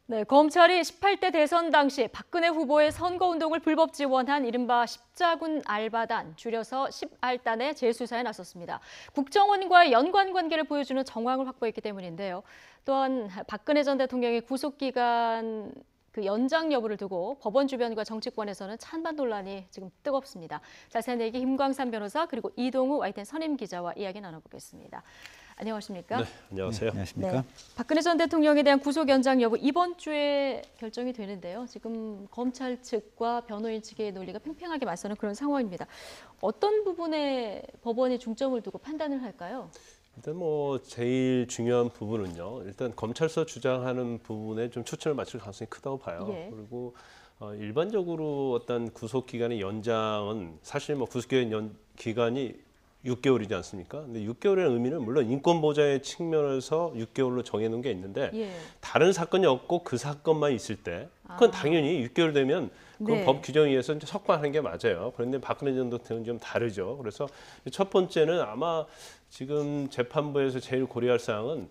네, 검찰이 18대 대선 당시 박근혜 후보의 선거운동을 불법 지원한 이른바 십자군 알바단, 줄여서 10알단의 재수사에 나섰습니다. 국정원과의 연관 관계를 보여주는 정황을 확보했기 때문인데요. 또한 박근혜 전 대통령의 구속기간 연장 여부를 두고 법원 주변과 정치권에서는 찬반 논란이 지금 뜨겁습니다. 자세한 얘기 김광산 변호사 그리고 이동우 YTN 선임 기자와 이야기 나눠보겠습니다. 안녕하십니까? 네, 안녕하세요. 네, 안녕하십니까? 네, 박근혜 전 대통령에 대한 구속 연장 여부 이번 주에 결정이 되는데요. 지금 검찰 측과 변호인 측의 논리가 팽팽하게 맞서는 그런 상황입니다. 어떤 부분에 법원이 중점을 두고 판단을 할까요? 일단 제일 중요한 부분은요. 일단 검찰서 주장하는 부분에 좀 초점을 맞출 가능성이 크다고 봐요. 예. 그리고 일반적으로 어떤 구속 기간의 연장은 사실 구속 기간이 6개월이지 않습니까? 근데 6개월의 의미는 물론 인권 보장의 측면에서 6개월로 정해놓은 게 있는데 예. 다른 사건이 없고 그 사건만 있을 때 그건 당연히 6개월 되면 그 네. 법 규정에 의해서 이제 석방하는 게 맞아요. 그런데 박근혜 전 대통령은 좀 다르죠. 그래서 첫 번째는 아마 지금 재판부에서 제일 고려할 사항은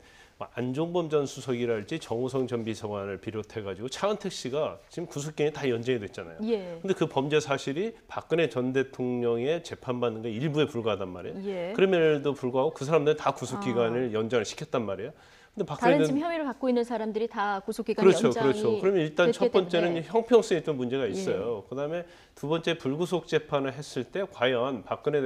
안종범 전 수석이랄지 정우성 전 비서관을 비롯해가지고 차은택 씨가 지금 구속기간이 다 연장이 됐잖아요. 예. 근데 그 범죄 사실이 박근혜 전 대통령의 재판받는 게 일부에 불과하단 말이에요. 예. 그럼에도 불구하고 그 사람들은 다 구속기간을 연장을 시켰단 말이에요. 근데 다른 지금 혐의를 갖고 있는 사람들이 다 구속기간 그렇죠, 연장이 그렇죠. 그러면 일단 첫 번째는 때문에. 형평성에 있던 문제가 있어요. 그다음에 두 번째 불구속 재판을 했을 때 과연 박근혜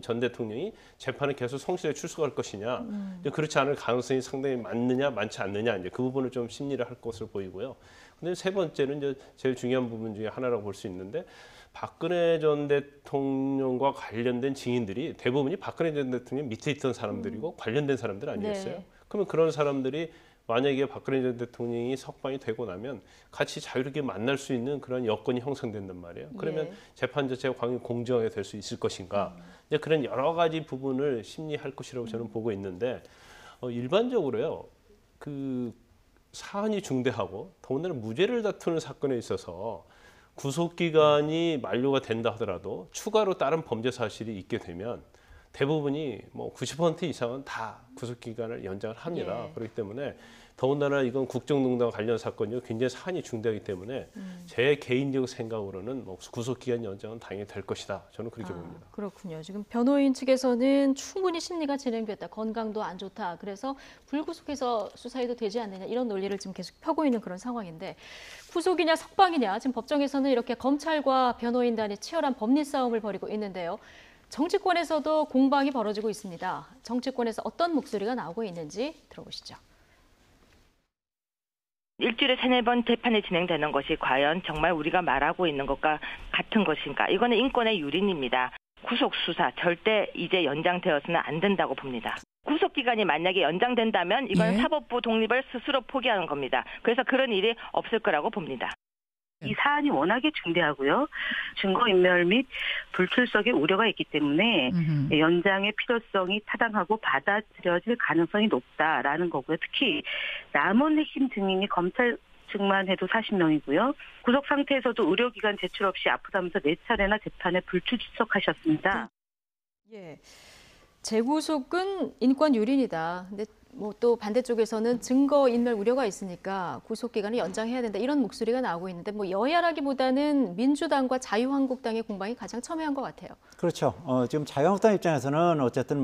전 대통령이 재판에 계속 성실하게 출석할 것이냐, 이제 그렇지 않을 가능성이 상당히 많느냐, 많지 않느냐, 이제 그 부분을 좀 심리를 할 것으로 보이고요. 근데 세 번째는 이제 제일 중요한 부분 중에 하나라고 볼 수 있는데. 박근혜 전 대통령과 관련된 증인들이 대부분이 박근혜 전 대통령 밑에 있던 사람들이고 관련된 사람들 아니겠어요? 네. 그러면 그런 사람들이 만약에 박근혜 전 대통령이 석방이 되고 나면 같이 자유롭게 만날 수 있는 그런 여건이 형성된단 말이에요. 그러면 재판 자체가 광이 공정하게 될 수 있을 것인가? 이제 그런 여러 가지 부분을 심리할 것이라고 저는 보고 있는데 일반적으로요. 그 사안이 중대하고 더군다나 무죄를 다투는 사건에 있어서 구속기간이 만료가 된다 하더라도 추가로 다른 범죄 사실이 있게 되면 대부분이 90% 이상은 다 구속기간을 연장을 합니다. 예. 그렇기 때문에 더군다나 이건 국정농단 관련 사건이요. 굉장히 사안이 중대하기 때문에 제 개인적 생각으로는 구속기간 연장은 당연히 될 것이다. 저는 그렇게 봅니다. 그렇군요. 지금 변호인 측에서는 충분히 심리가 진행됐다. 건강도 안 좋다. 그래서 불구속해서 수사해도 되지 않느냐. 이런 논리를 지금 계속 펴고 있는 그런 상황인데 구속이냐 석방이냐. 지금 법정에서는 이렇게 검찰과 변호인단이 치열한 법리 싸움을 벌이고 있는데요. 정치권에서도 공방이 벌어지고 있습니다. 정치권에서 어떤 목소리가 나오고 있는지 들어보시죠. 일주일에 3-4번 재판이 진행되는 것이 과연 정말 우리가 말하고 있는 것과 같은 것인가? 이거는 인권의 유린입니다. 구속수사 절대 이제 연장되어서는 안 된다고 봅니다. 구속기간이 만약에 연장된다면 이건 사법부 독립을 스스로 포기하는 겁니다. 그래서 그런 일이 없을 거라고 봅니다. 이 사안이 워낙에 중대하고요. 증거인멸 및 불출석의 우려가 있기 때문에 연장의 필요성이 타당하고 받아들여질 가능성이 높다라는 거고요. 특히 남은 핵심 증인이 검찰 측만 해도 40명이고요. 구속 상태에서도 의료기관 제출 없이 아프다면서 4차례나 재판에 불출석하셨습니다. 예, 재구속은 인권 유린이다. 근데 또 반대쪽에서는 증거인멸 우려가 있으니까 구속기간을 연장해야 된다. 이런 목소리가 나오고 있는데 여야라기보다는 민주당과 자유한국당의 공방이 가장 첨예한 것 같아요. 그렇죠. 지금 자유한국당 입장에서는 어쨌든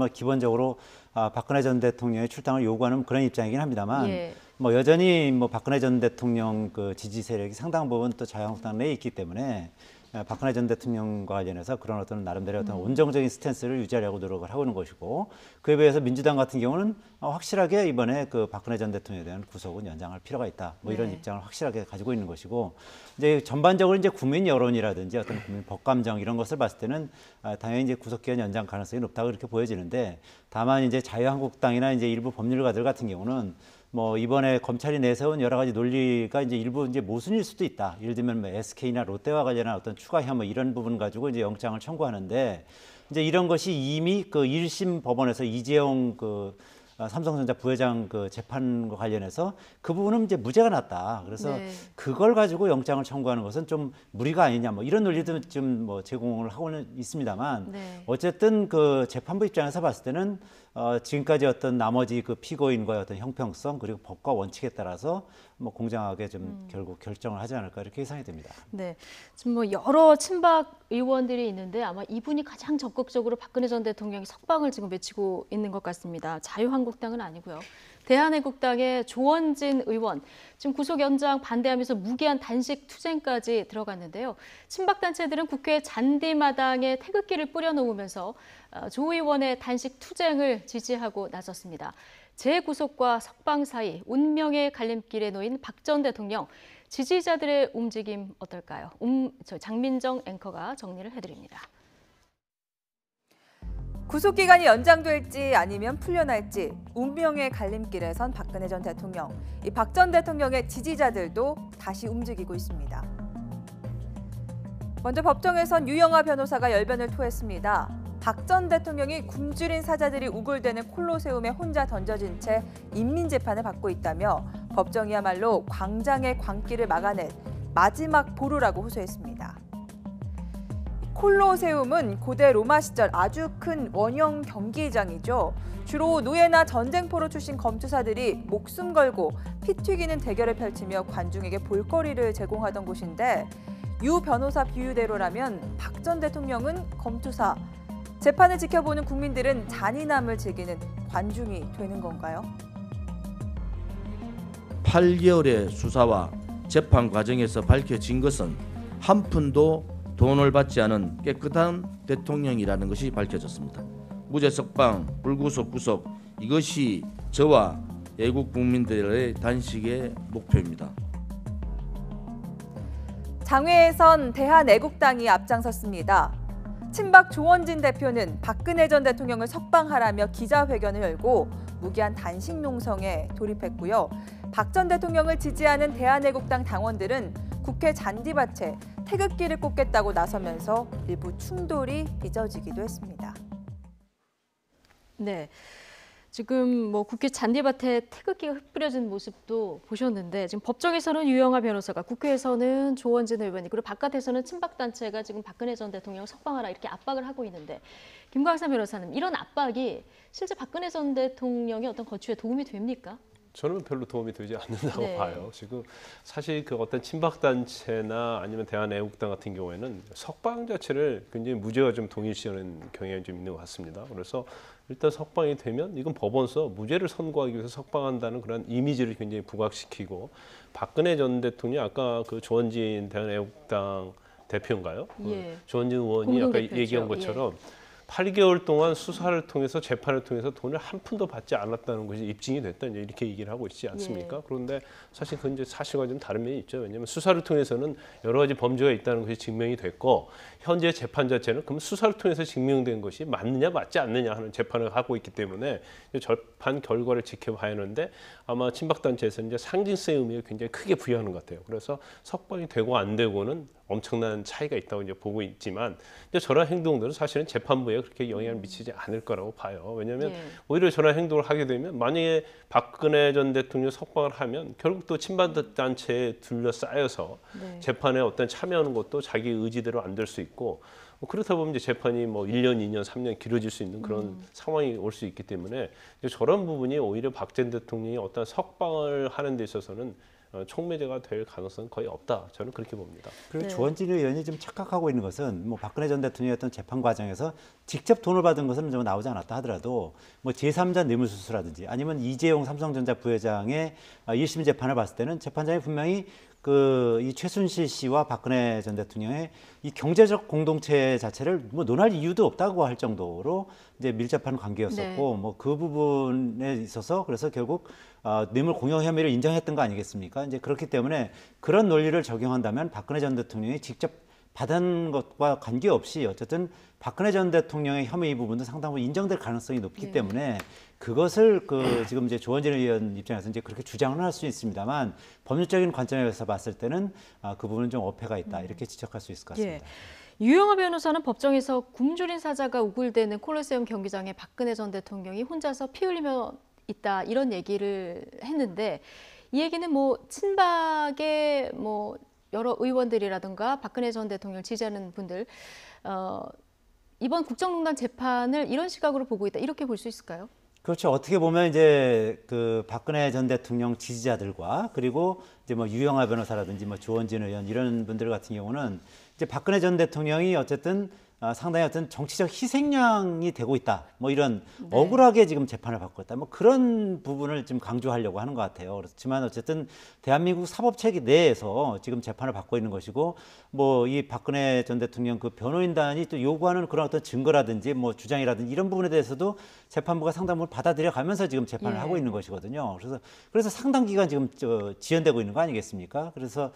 박근혜 전 대통령의 출당을 요구하는 그런 입장이긴 합니다만 여전히 박근혜 전 대통령 그 지지 세력이 상당 부분 또 자유한국당 내에 있기 때문에 박근혜 전 대통령과 관련해서 그런 어떤 나름대로 어떤 온정적인 스탠스를 유지하려고 노력을 하고 있는 것이고 그에 비해서 민주당 같은 경우는 확실하게 이번에 그 박근혜 전 대통령에 대한 구속은 연장할 필요가 있다. 이런 입장을 확실하게 가지고 있는 것이고 이제 전반적으로 이제 국민 여론이라든지 어떤 국민 법감정 이런 것을 봤을 때는 당연히 이제 구속기간 연장 가능성이 높다고 이렇게 보여지는데 다만 이제 자유한국당이나 이제 일부 법률가들 같은 경우는 이번에 검찰이 내세운 여러 가지 논리가 이제 일부 이제 모순일 수도 있다. 예를 들면 SK나 롯데와 관련한 어떤 추가 혐의 이런 부분 가지고 이제 영장을 청구하는데 이제 이런 것이 이미 그 1심 법원에서 이재용 삼성전자 부회장 그 재판과 관련해서 그 부분은 이제 무죄가 났다. 그래서 그걸 가지고 영장을 청구하는 것은 좀 무리가 아니냐. 이런 논리도 좀 제공을 하고는 있습니다만 어쨌든 그 재판부 입장에서 봤을 때는 지금까지 어떤 나머지 그 피고인과의 어떤 형평성 그리고 법과 원칙에 따라서 뭐 공정하게 좀 결국 결정을 하지 않을까 이렇게 예상이 됩니다. 네, 지금 뭐 여러 친박 의원들이 있는데 아마 이분이 가장 적극적으로 박근혜 전 대통령이 석방을 지금 외치고 있는 것 같습니다. 자유한국당은 아니고요. 대한애국당의 조원진 의원, 지금 구속 연장 반대하면서 무기한 단식 투쟁까지 들어갔는데요. 친박단체들은 국회 잔디마당에 태극기를 뿌려놓으면서 조 의원의 단식 투쟁을 지지하고 나섰습니다. 재구속과 석방 사이 운명의 갈림길에 놓인 박 전 대통령, 지지자들의 움직임 어떨까요? 장민정 앵커가 정리를 해드립니다. 구속기간이 연장될지 아니면 풀려날지 운명의 갈림길에 선 박근혜 전 대통령. 이 박 전 대통령의 지지자들도 다시 움직이고 있습니다. 먼저 법정에선 유영하 변호사가 열변을 토했습니다. 박 전 대통령이 굶주린 사자들이 우글대는 콜로세움에 혼자 던져진 채 인민재판을 받고 있다며 법정이야말로 광장의 광기를 막아낸 마지막 보루라고 호소했습니다. 콜로세움은 고대 로마 시절 아주 큰 원형 경기장이죠. 주로 노예나 전쟁포로 출신 검투사들이 목숨 걸고 피 튀기는 대결을 펼치며 관중에게 볼거리를 제공하던 곳인데 유 변호사 비유대로라면 박 전 대통령은 검투사, 재판을 지켜보는 국민들은 잔인함을 즐기는 관중이 되는 건가요? 8개월의 수사와 재판 과정에서 밝혀진 것은 한 푼도 돈을 받지 않은 깨끗한 대통령이라는 것이 밝혀졌습니다. 무죄 석방, 불구속 구속, 이것이 저와 애국 국민들의 단식의 목표입니다. 장외에선 대한애국당이 앞장섰습니다. 친박 조원진 대표는 박근혜 전 대통령을 석방하라며 기자회견을 열고 무기한 단식 농성에 돌입했고요. 박 전 대통령을 지지하는 대한애국당 당원들은 국회 잔디밭에 태극기를 꽂겠다고 나서면서 일부 충돌이 빚어지기도 했습니다. 네, 지금 뭐 국회 잔디밭에 태극기가 흩뿌려진 모습도 보셨는데 지금 법정에서는 유영하 변호사가, 국회에서는 조원진 의원이, 그리고 바깥에서는 친박단체가 지금 박근혜 전 대통령 석방하라 이렇게 압박을 하고 있는데, 김광삼 변호사님, 이런 압박이 실제 박근혜 전 대통령의 어떤 거취에 도움이 됩니까? 저는 별로 도움이 되지 않는다고 네. 봐요. 지금 사실 그 어떤 친박단체나 아니면 대한애국당 같은 경우에는 석방 자체를 굉장히 무죄와 좀 동일시하는 경향이 좀 있는 것 같습니다. 그래서 일단 석방이 되면 이건 법원서 무죄를 선고하기 위해서 석방한다는 그런 이미지를 굉장히 부각시키고, 박근혜 전 대통령이 아까 그 조원진 대한애국당 대표인가요? 예. 조원진 의원이 아까 얘기한 것처럼 8개월 동안 수사를 통해서 재판을 통해서 돈을 한 푼도 받지 않았다는 것이 입증이 됐다, 이제 이렇게 얘기를 하고 있지 않습니까? 예. 그런데 사실 그건 이제 사실과 좀 다른 면이 있죠. 왜냐하면 수사를 통해서는 여러 가지 범죄가 있다는 것이 증명이 됐고, 현재 재판 자체는 그럼 수사를 통해서 증명된 것이 맞느냐 맞지 않느냐 하는 재판을 하고 있기 때문에 재판 결과를 지켜봐야 하는데, 아마 친박단체에서 이제 상징성의 의미를 굉장히 크게 부여하는 것 같아요. 그래서 석방이 되고 안 되고는 엄청난 차이가 있다고 이제 보고 있지만, 이제 저런 행동들은 사실은 재판부에 그렇게 영향을 미치지 않을 거라고 봐요. 왜냐하면 오히려 저런 행동을 하게 되면, 만약에 박근혜 전 대통령 석방을 하면 결국 또 친박단체에 둘러싸여서 재판에 어떤 참여하는 것도 자기 의지대로 안 될 수 있고, 그렇다 보면 이제 재판이 뭐 1년, 2년, 3년 길어질 수 있는 그런 상황이 올 수 있기 때문에, 이제 저런 부분이 오히려 박 전 대통령이 어떤 석방을 하는 데 있어서는 촉매제가 될 가능성은 거의 없다, 저는 그렇게 봅니다. 그리고 조원진 의원이 좀 착각하고 있는 것은, 뭐 박근혜 전 대통령의 어떤 재판 과정에서 직접 돈을 받은 것은 좀 나오지 않았다 하더라도, 뭐 제3자 뇌물수수라든지 아니면 이재용 삼성전자 부회장의 1심 재판을 봤을 때는 재판장이 분명히 이 최순실 씨와 박근혜 전 대통령의 이 경제적 공동체 자체를 뭐 논할 이유도 없다고 할 정도로 이제 밀접한 관계였었고, 뭐 그 부분에 있어서 그래서 결국 뇌물 공여 혐의를 인정했던 거 아니겠습니까? 이제 그렇기 때문에 그런 논리를 적용한다면 박근혜 전 대통령이 직접 받은 것과 관계없이 어쨌든 박근혜 전 대통령의 혐의 부분도 상당히 인정될 가능성이 높기 때문에, 그것을 지금 이제 조원진 의원 입장에서 이제 그렇게 주장을 할 수 있습니다만, 법률적인 관점에서 봤을 때는 그 부분은 좀 어폐가 있다, 이렇게 지적할 수 있을 것 같습니다. 유영하 변호사는 법정에서 굶주린 사자가 우글대는 콜로세움 경기장에 박근혜 전 대통령이 혼자서 피 흘리며 있다, 이런 얘기를 했는데, 이 얘기는 뭐 친박의 뭐 여러 의원들이라든가 박근혜 전 대통령 지지하는 분들, 이번 국정농단 재판을 이런 시각으로 보고 있다, 이렇게 볼 수 있을까요? 그렇죠. 어떻게 보면 이제 그 박근혜 전 대통령 지지자들과 그리고 이제 뭐 유영하 변호사라든지 뭐 조원진 의원 이런 분들 같은 경우는 이제 박근혜 전 대통령이 어쨌든 상당히 어떤 정치적 희생양이 되고 있다. 뭐 이런 억울하게 지금 재판을 받고 있다. 뭐 그런 부분을 지금 강조하려고 하는 것 같아요. 그렇지만 어쨌든 대한민국 사법체계 내에서 지금 재판을 받고 있는 것이고 뭐 이 박근혜 전 대통령 그 변호인단이 또 요구하는 그런 어떤 증거라든지 뭐 주장이라든지 이런 부분에 대해서도 재판부가 상당 부분 받아들여 가면서 지금 재판을 하고 있는 것이거든요. 그래서 상당 기간 지금 지연되고 있는 거 아니겠습니까? 그래서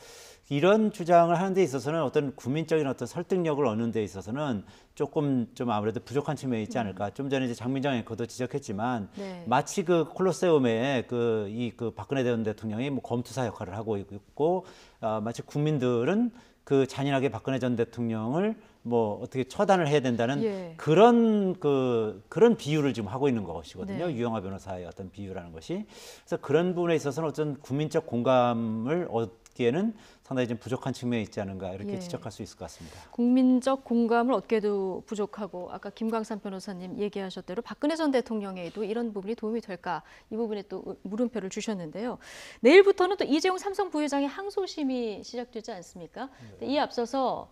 이런 주장을 하는 데 있어서는 어떤 국민적인 어떤 설득력을 얻는 데 있어서는 조금 좀 아무래도 부족한 측면이 있지 않을까. 좀 전에 이제 장민정 앵커도 지적했지만 마치 그 콜로세움에 그 박근혜 전 대통령이 뭐 검투사 역할을 하고 있고 마치 국민들은 그 잔인하게 박근혜 전 대통령을 뭐 어떻게 처단을 해야 된다는 그런 비유를 지금 하고 있는 것이거든요. 유영하 변호사의 어떤 비유라는 것이. 그래서 그런 부분에 있어서는 어떤 국민적 공감을 얻기에는 상당히 좀 부족한 측면이 있지 않은가 이렇게 지적할 수 있을 것 같습니다. 국민적 공감을 얻기에도 부족하고 아까 김광산 변호사님 얘기하셨 대로 박근혜 전 대통령에도 이런 부분이 도움이 될까 이 부분에 또 물음표를 주셨는데요. 내일부터는 또 이재용 삼성 부회장의 항소심이 시작되지 않습니까? 이에 앞서서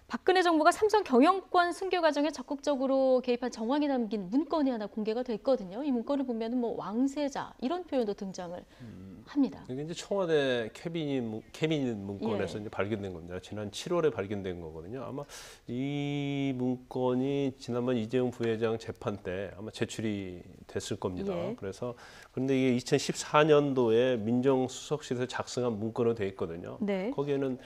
박근혜 정부가 삼성 경영권 승계 과정에 적극적으로 개입한 정황이 담긴 문건이 하나 공개가 됐거든요. 이 문건을 보면 뭐 왕세자 이런 표현도 등장을 합니다. 이게 이제 청와대 캐비닛 문건에서 이제 발견된 겁니다. 지난 7월에 발견된 거거든요. 아마 이 문건이 지난번 이재용 부회장 재판 때 아마 제출이 됐을 겁니다. 그래서 그런데 이게 2014년도에 민정수석실에서 작성한 문건으로 돼 있거든요. 거기에는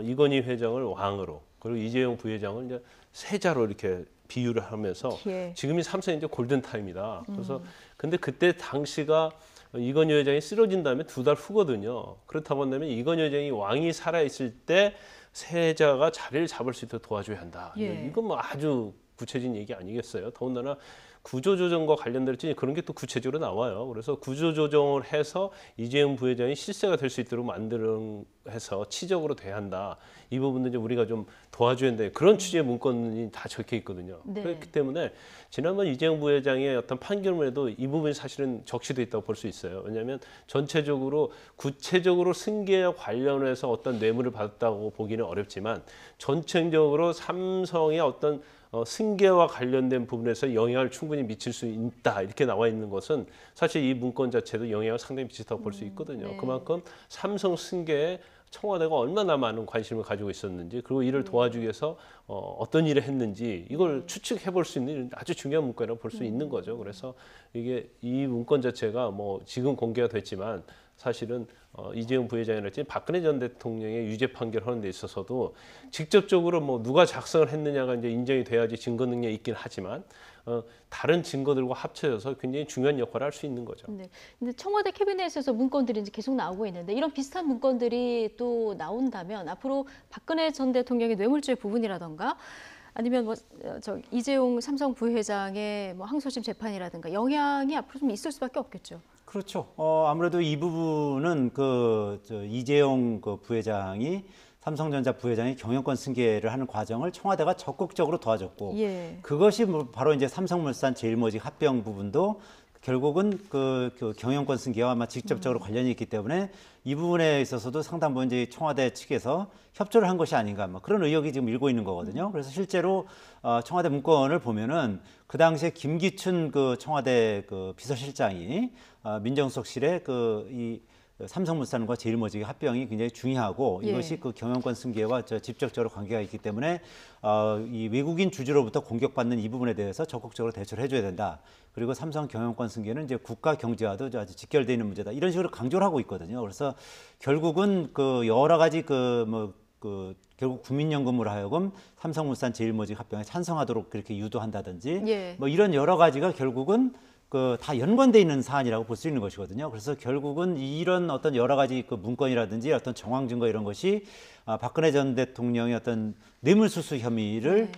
이건희 회장을 왕으로 그리고 이재용 부회장을 이제 세자로 이렇게 비유를 하면서 지금이 삼성의 이제 골든 타임이다. 그래서 근데 그때 당시가 이건희 회장이 쓰러진 다음에 2달 후거든요. 그렇다고 한다면 이건희 회장이 왕이 살아 있을 때 세자가 자리를 잡을 수 있도록 도와줘야 한다. 이건 뭐 아주 구체적인 얘기 아니겠어요. 더군다나 구조조정과 관련돼서 그런 게 또 구체적으로 나와요. 그래서 구조조정을 해서 이재용 부회장이 실세가 될 수 있도록 해서 치적으로 돼야 한다. 이 부분도 이제 우리가 좀 도와줘야 되는데 그런 취지의 문건이 다 적혀 있거든요. 그렇기 때문에 지난번 이재용 부회장의 어떤 판결문에도 이 부분이 사실은 적시돼 있다고 볼 수 있어요. 왜냐하면 전체적으로 구체적으로 승계와 관련해서 어떤 뇌물을 받았다고 보기는 어렵지만 전체적으로 삼성의 어떤 승계와 관련된 부분에서 영향을 충분히 미칠 수 있다 이렇게 나와 있는 것은 사실 이 문건 자체도 영향을 상당히 미쳤다고 볼 수 있거든요. 그만큼 삼성 승계에 청와대가 얼마나 많은 관심을 가지고 있었는지 그리고 이를 도와주기 위해서 어떤 일을 했는지 이걸 추측해 볼 수 있는 아주 중요한 문건이라고 볼 수 있는 거죠. 그래서 이게 이 문건 자체가 뭐 지금 공개가 됐지만 사실은 이재용 부회장이랄지 박근혜 전 대통령의 유죄 판결하는 데 있어서도 직접적으로 뭐 누가 작성을 했느냐가 이제 인정이 돼야지 증거 능력이 있긴 하지만 다른 증거들과 합쳐져서 굉장히 중요한 역할을 할 수 있는 거죠. 근데 청와대 캐비넷에서 문건들이 이제 계속 나오고 있는데 이런 비슷한 문건들이 또 나온다면 앞으로 박근혜 전 대통령의 뇌물죄 부분이라던가 아니면 뭐 이재용 삼성 부회장의 뭐 항소심 재판이라든가 영향이 앞으로 좀 있을 수밖에 없겠죠. 그렇죠. 아무래도 이 부분은 이재용 부회장이 삼성전자 부회장이 경영권 승계를 하는 과정을 청와대가 적극적으로 도와줬고 그것이 바로 이제 삼성물산 제일모직 합병 부분도 결국은 그 경영권 승계와 아마 직접적으로 관련이 있기 때문에 이 부분에 있어서도 상당 부분 이제 청와대 측에서 협조를 한 것이 아닌가 뭐 그런 의혹이 지금 일고 있는 거거든요. 그래서 실제로 청와대 문건을 보면은 그 당시에 김기춘 그 청와대 그 비서실장이 민정수석실에 이 삼성물산과 제일모직의 합병이 굉장히 중요하고 이것이 그 경영권 승계와 직접적으로 관계가 있기 때문에 이 외국인 주주로부터 공격받는 이 부분에 대해서 적극적으로 대처를 해줘야 된다. 그리고 삼성 경영권 승계는 이제 국가 경제와도 아주 직결되어 있는 문제다. 이런 식으로 강조를 하고 있거든요. 그래서 결국은 그 여러 가지 결국 국민연금으로 하여금 삼성물산 제일모직 합병에 찬성하도록 그렇게 유도한다든지 뭐 이런 여러 가지가 결국은 다 연관돼 있는 사안이라고 볼 수 있는 것이거든요. 그래서 결국은 이런 어떤 여러 가지 문건이라든지 어떤 정황 증거 이런 것이 박근혜 전 대통령의 어떤 뇌물수수 혐의를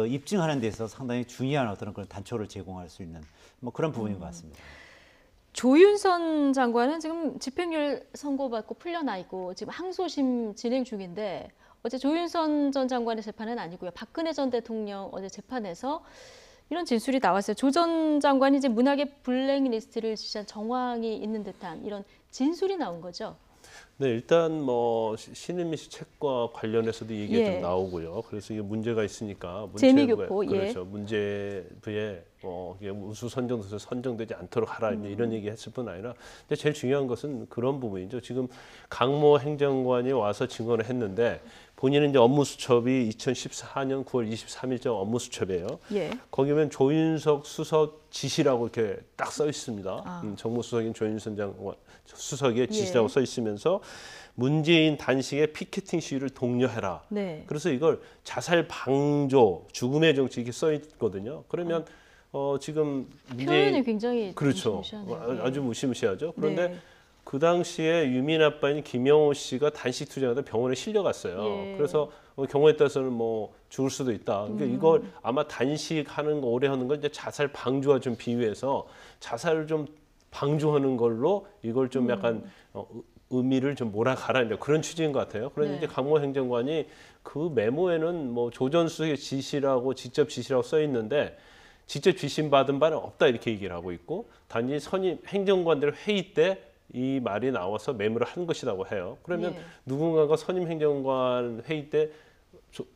입증하는 데 있어서 상당히 중요한 어떤 그런 단초를 제공할 수 있는 뭐 그런 부분인 것 같습니다. 조윤선 장관은 지금 집행유예 선고받고 풀려나 있고 지금 항소심 진행 중인데 어제 조윤선 전 장관의 재판은 아니고요. 박근혜 전 대통령 어제 재판에서 이런 진술이 나왔어요. 조 전 장관이 이제 문학의 블랙리스트를 지시한 정황이 있는 듯한 이런 진술이 나온 거죠. 네, 일단 뭐 신은미 씨 책과 관련해서도 얘기가 예. 좀 나오고요. 그래서 이게 문제가 있으니까 재미교포, 예. 그렇죠. 문제부에 이게 우수 선정돼서 선정되지 않도록 하라 이런 얘기했을 뿐 아니라, 근데 제일 중요한 것은 그런 부분이죠. 지금 강모 행정관이 와서 증언을 했는데 본인은 이제 업무수첩이 2014년 9월 23일자 업무수첩이에요. 예. 거기 보면 조윤석 수석 지시라고 이렇게 딱 써 있습니다. 정무수석인 조윤선 장관 수석의 지시라고 써 있으면서 문재인 단식의 피켓팅 시위를 독려해라. 네. 그래서 이걸 자살 방조, 죽음의 정치 이렇게 써 있거든요. 그러면 지금 표현이 굉장히 그렇죠. 무시무시하네요. 아주 무시무시하죠. 그런데 네. 그 당시에 유민 아빠인 김영호 씨가 단식 투쟁하다 병원에 실려갔어요. 예. 그래서 경우에 따라서는 뭐 죽을 수도 있다. 그러니까 이걸 아마 단식하는 거 오래 하는 건 이제 자살 방조와 좀 비유해서 자살을 좀 방조하는 걸로 이걸 좀 약간 의미를 좀 몰아가라 그런 취지인 것 같아요. 그런데 네. 이제 강모 행정관이 그 메모에는 뭐 조 전 수석의 지시라고 직접 지시라고 써 있는데 직접 지시 받은 바는 없다 이렇게 얘기를 하고 있고, 단지 선임 행정관들 회의 때 이 말이 나와서 메모를 한 것이라고 해요. 그러면 예. 누군가가 선임 행정관 회의 때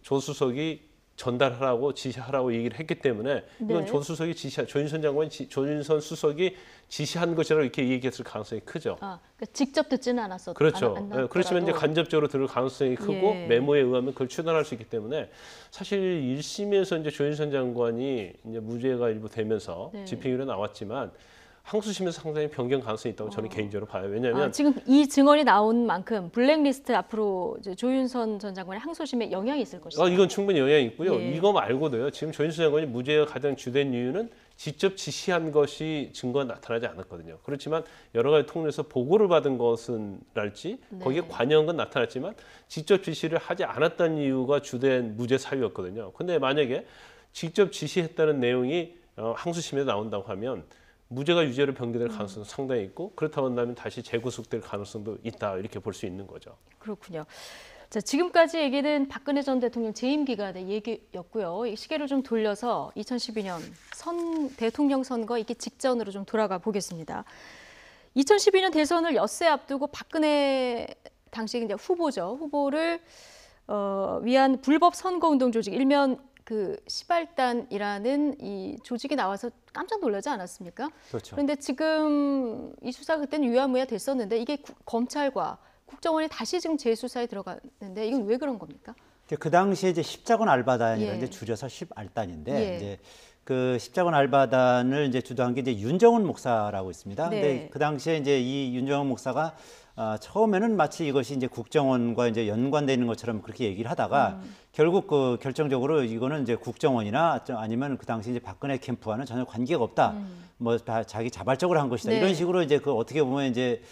조 수석이 전달하라고 지시하라고 얘기를 했기 때문에 이건 네. 조 수석이 조윤선 장관이 조윤선 수석이 지시한 것이라고 이렇게 얘기했을 가능성이 크죠. 그러니까 직접 듣지는 않았었. 그렇죠. 않았더라도. 그렇지만 이제 간접적으로 들을 가능성이 크고 예. 메모에 의하면 그걸 추단할 수 있기 때문에 사실 1심에서 이제 조윤선 장관이 이제 무죄가 일부 되면서 네. 집행유예 나왔지만 항소심에서 상당히 변경 가능성이 있다고 저는 개인적으로 봐요. 왜냐하면 지금 이 증언이 나온 만큼 블랙리스트 앞으로 이제 조윤선 전 장관의 항소심에 영향이 있을 것이다. 이건 충분히 영향이 있고요. 예. 이거 말고도요. 지금 조윤선 장관이 무죄가 가장 주된 이유는 직접 지시한 것이 증거가 나타나지 않았거든요. 그렇지만 여러 가지 통로에서 보고를 받은 것은 랄지 네. 거기에 관여한 건 나타났지만 직접 지시를 하지 않았다는 이유가 주된 무죄 사유였거든요. 근데 만약에 직접 지시했다는 내용이 항소심에 나온다고 하면 무죄가 유죄로 변경될 가능성도 상당히 있고, 그렇다고 한다면 다시 재구속될 가능성도 있다 이렇게 볼 수 있는 거죠. 그렇군요. 자, 지금까지 얘기는 박근혜 전 대통령 재임 기간의 얘기였고요. 이 시계를 좀 돌려서 2012년 대통령 선거 있기 직전으로 좀 돌아가 보겠습니다. 2012년 대선을 엿새 앞두고 박근혜 당시 이제 후보를 위한 불법 선거운동 조직 일면 그 시발단이라는 이 조직이 나와서 깜짝 놀라지 않았습니까? 그렇죠. 그런데 지금 이 수사가 그때는 유야무야 됐었는데 이게 검찰과 국정원이 다시 지금 재수사에 들어갔는데 이건 왜 그런 겁니까? 그 당시에 이제 십자군 알바단이라는 예. 이제 줄여서 십알단인데 예. 이제 그 십자군 알바단을 이제 주도한 게 이제 윤정훈 목사라고 있습니다. 네. 근데 그 당시에 이제 이 윤정훈 목사가 처음에는 마치 이것이 이제 국정원과 이제 연관돼 있는 것처럼 그렇게 얘기를 하다가 결국 그 결정적으로 이거는 이제 국정원이나 아니면 그 당시 이제 박근혜 캠프와는 전혀 관계가 없다. 뭐 다 자기 자발적으로 한 것이다. 네. 이런 식으로 이제 그 어떻게 보면 이제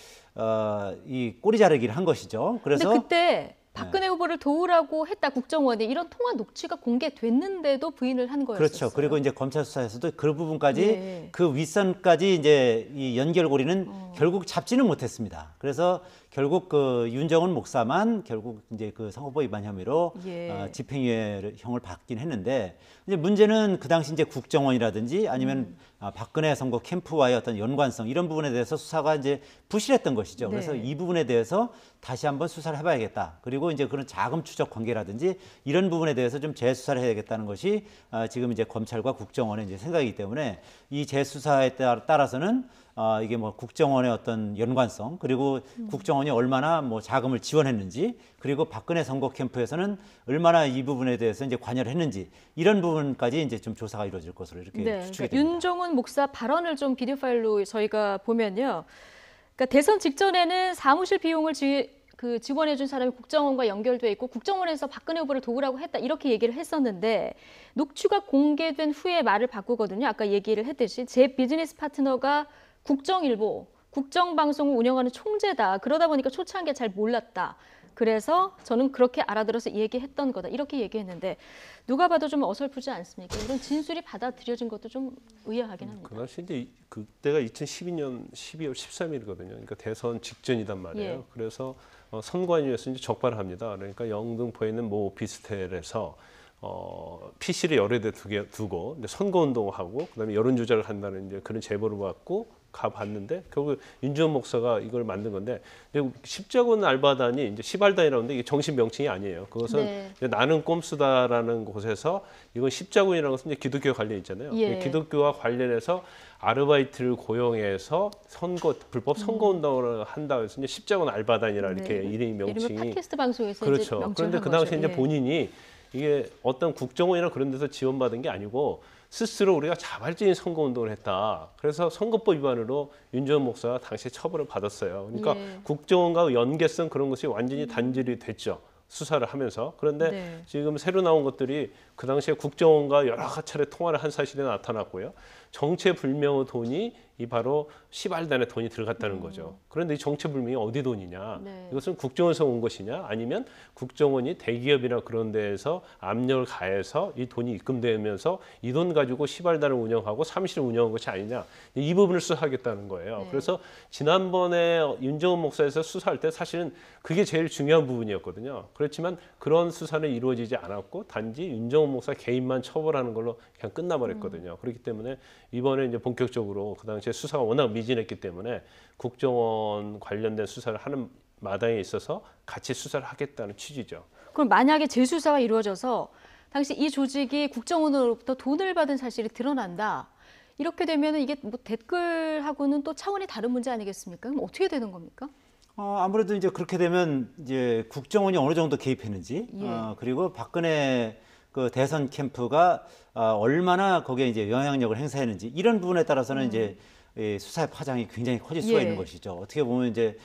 이 꼬리 자르기를 한 것이죠. 그래서 근데 그때 박근혜 후보를 도우라고 했다 국정원이 이런 통화 녹취가 공개됐는데도 부인을 한 거였어요. 그렇죠. 그리고 이제 검찰 수사에서도 그 부분까지 예. 그 윗선까지 이제 이 연결고리는 결국 잡지는 못했습니다. 그래서 결국 그 윤정훈 목사만 결국 이제 그 선거법 위반 혐의로 예. 집행유예형을 받긴 했는데 이제 문제는 그 당시 이제 국정원이라든지 아니면 박근혜 선거 캠프와의 어떤 연관성 이런 부분에 대해서 수사가 이제 부실했던 것이죠. 네. 그래서 이 부분에 대해서 다시 한번 수사를 해봐야겠다. 그리고 이제 그런 자금 추적 관계라든지 이런 부분에 대해서 좀 재수사를 해야겠다는 것이 지금 이제 검찰과 국정원의 이제 생각이기 때문에 이 재수사에 따라서는 이게 뭐 국정원의 어떤 연관성 그리고 국정원이 얼마나 뭐 자금을 지원했는지 그리고 박근혜 선거 캠프에서는 얼마나 이 부분에 대해서 이제 관여를 했는지 이런 부분까지 이제 좀 조사가 이루어질 것으로 이렇게 네, 추측이 그러니까 됩니다. 윤정훈 목사 발언을 좀 비디오 파일로 저희가 보면요. 그러니까 대선 직전에는 사무실 비용을 지원해준 사람이 국정원과 연결돼 있고 국정원에서 박근혜 후보를 도우라고 했다 이렇게 얘기를 했었는데 녹취가 공개된 후에 말을 바꾸거든요. 아까 얘기를 했듯이 제 비즈니스 파트너가 국정일보, 국정방송을 운영하는 총재다. 그러다 보니까 초창한 게 잘 몰랐다. 그래서 저는 그렇게 알아들어서 얘기했던 거다. 이렇게 얘기했는데 누가 봐도 좀 어설프지 않습니까? 이런 진술이 받아들여진 것도 좀 의아하긴 합니다. 그 당시 이제 그때가 2012년 12월 13일이거든요. 그러니까 대선 직전이단 말이에요. 예. 그래서 선관위에서 이제 적발을 합니다. 그러니까 영등포에 있는 모 오피스텔에서 PC를 여러 대 두고 이제 선거운동하고 그다음에 여론 조작을 한다는 이제 그런 제보를 받고 가봤는데 결국 윤주원 목사가 이걸 만든 건데 십자군 알바단이 이제 시발단이라고 하는데 이게 정식 명칭이 아니에요. 그것은 이제 나는 꼼수다라는 곳에서 이건 십자군이라는 것은 이제 기독교 관련 있잖아요. 기독교와 관련해서 아르바이트를 고용해서 불법 선거운동을 한다 해서 이제 십자군 알바단이라 이렇게 이름이 명칭이. 이름을 팟캐스트 방송에서 그렇죠. 이제 명칭을 그런데 한 그 당시에 거죠. 이제 본인이 이게 어떤 국정원이나 그런 데서 지원받은 게 아니고 스스로 우리가 자발적인 선거운동을 했다. 그래서 선거법 위반으로 윤주원 목사가 당시에 처벌을 받았어요. 그러니까 국정원과 연계성 그런 것이 완전히 단절이 됐죠. 수사를 하면서. 그런데 지금 새로 나온 것들이 그 당시에 국정원과 여러 차례 통화를 한 사실이 나타났고요. 정체불명의 돈이 이 바로 시발단에 돈이 들어갔다는 거죠. 그런데 이 정체불명이 어디 돈이냐? 이것은 국정원에서 온 것이냐? 아니면 국정원이 대기업이나 그런 데에서 압력을 가해서 이 돈이 입금되면서 이 돈 가지고 시발단을 운영하고 사무실을 운영한 것이 아니냐? 이 부분을 수사하겠다는 거예요. 그래서 지난번에 윤정은 목사에서 수사할 때 사실은 그게 제일 중요한 부분이었거든요. 그렇지만 그런 수사는 이루어지지 않았고 단지 윤정은 목사 개인만 처벌하는 걸로 그냥 끝나버렸거든요. 그렇기 때문에 이번에 이제 본격적으로 그 당시에 수사가 워낙 미진했기 때문에 국정원 관련된 수사를 하는 마당에 있어서 같이 수사를 하겠다는 취지죠. 그럼 만약에 재수사가 이루어져서 당시 이 조직이 국정원으로부터 돈을 받은 사실이 드러난다. 이렇게 되면 이게 뭐 댓글하고는 또 차원이 다른 문제 아니겠습니까? 그럼 어떻게 되는 겁니까? 아무래도 이제 그렇게 되면 이제 국정원이 어느 정도 개입했는지, 그리고 박근혜 그 대선 캠프가 얼마나 거기에 이제 영향력을 행사했는지 이런 부분에 따라서는 이제 수사의 파장이 굉장히 커질 수가 있는 것이죠. 어떻게 보면 이제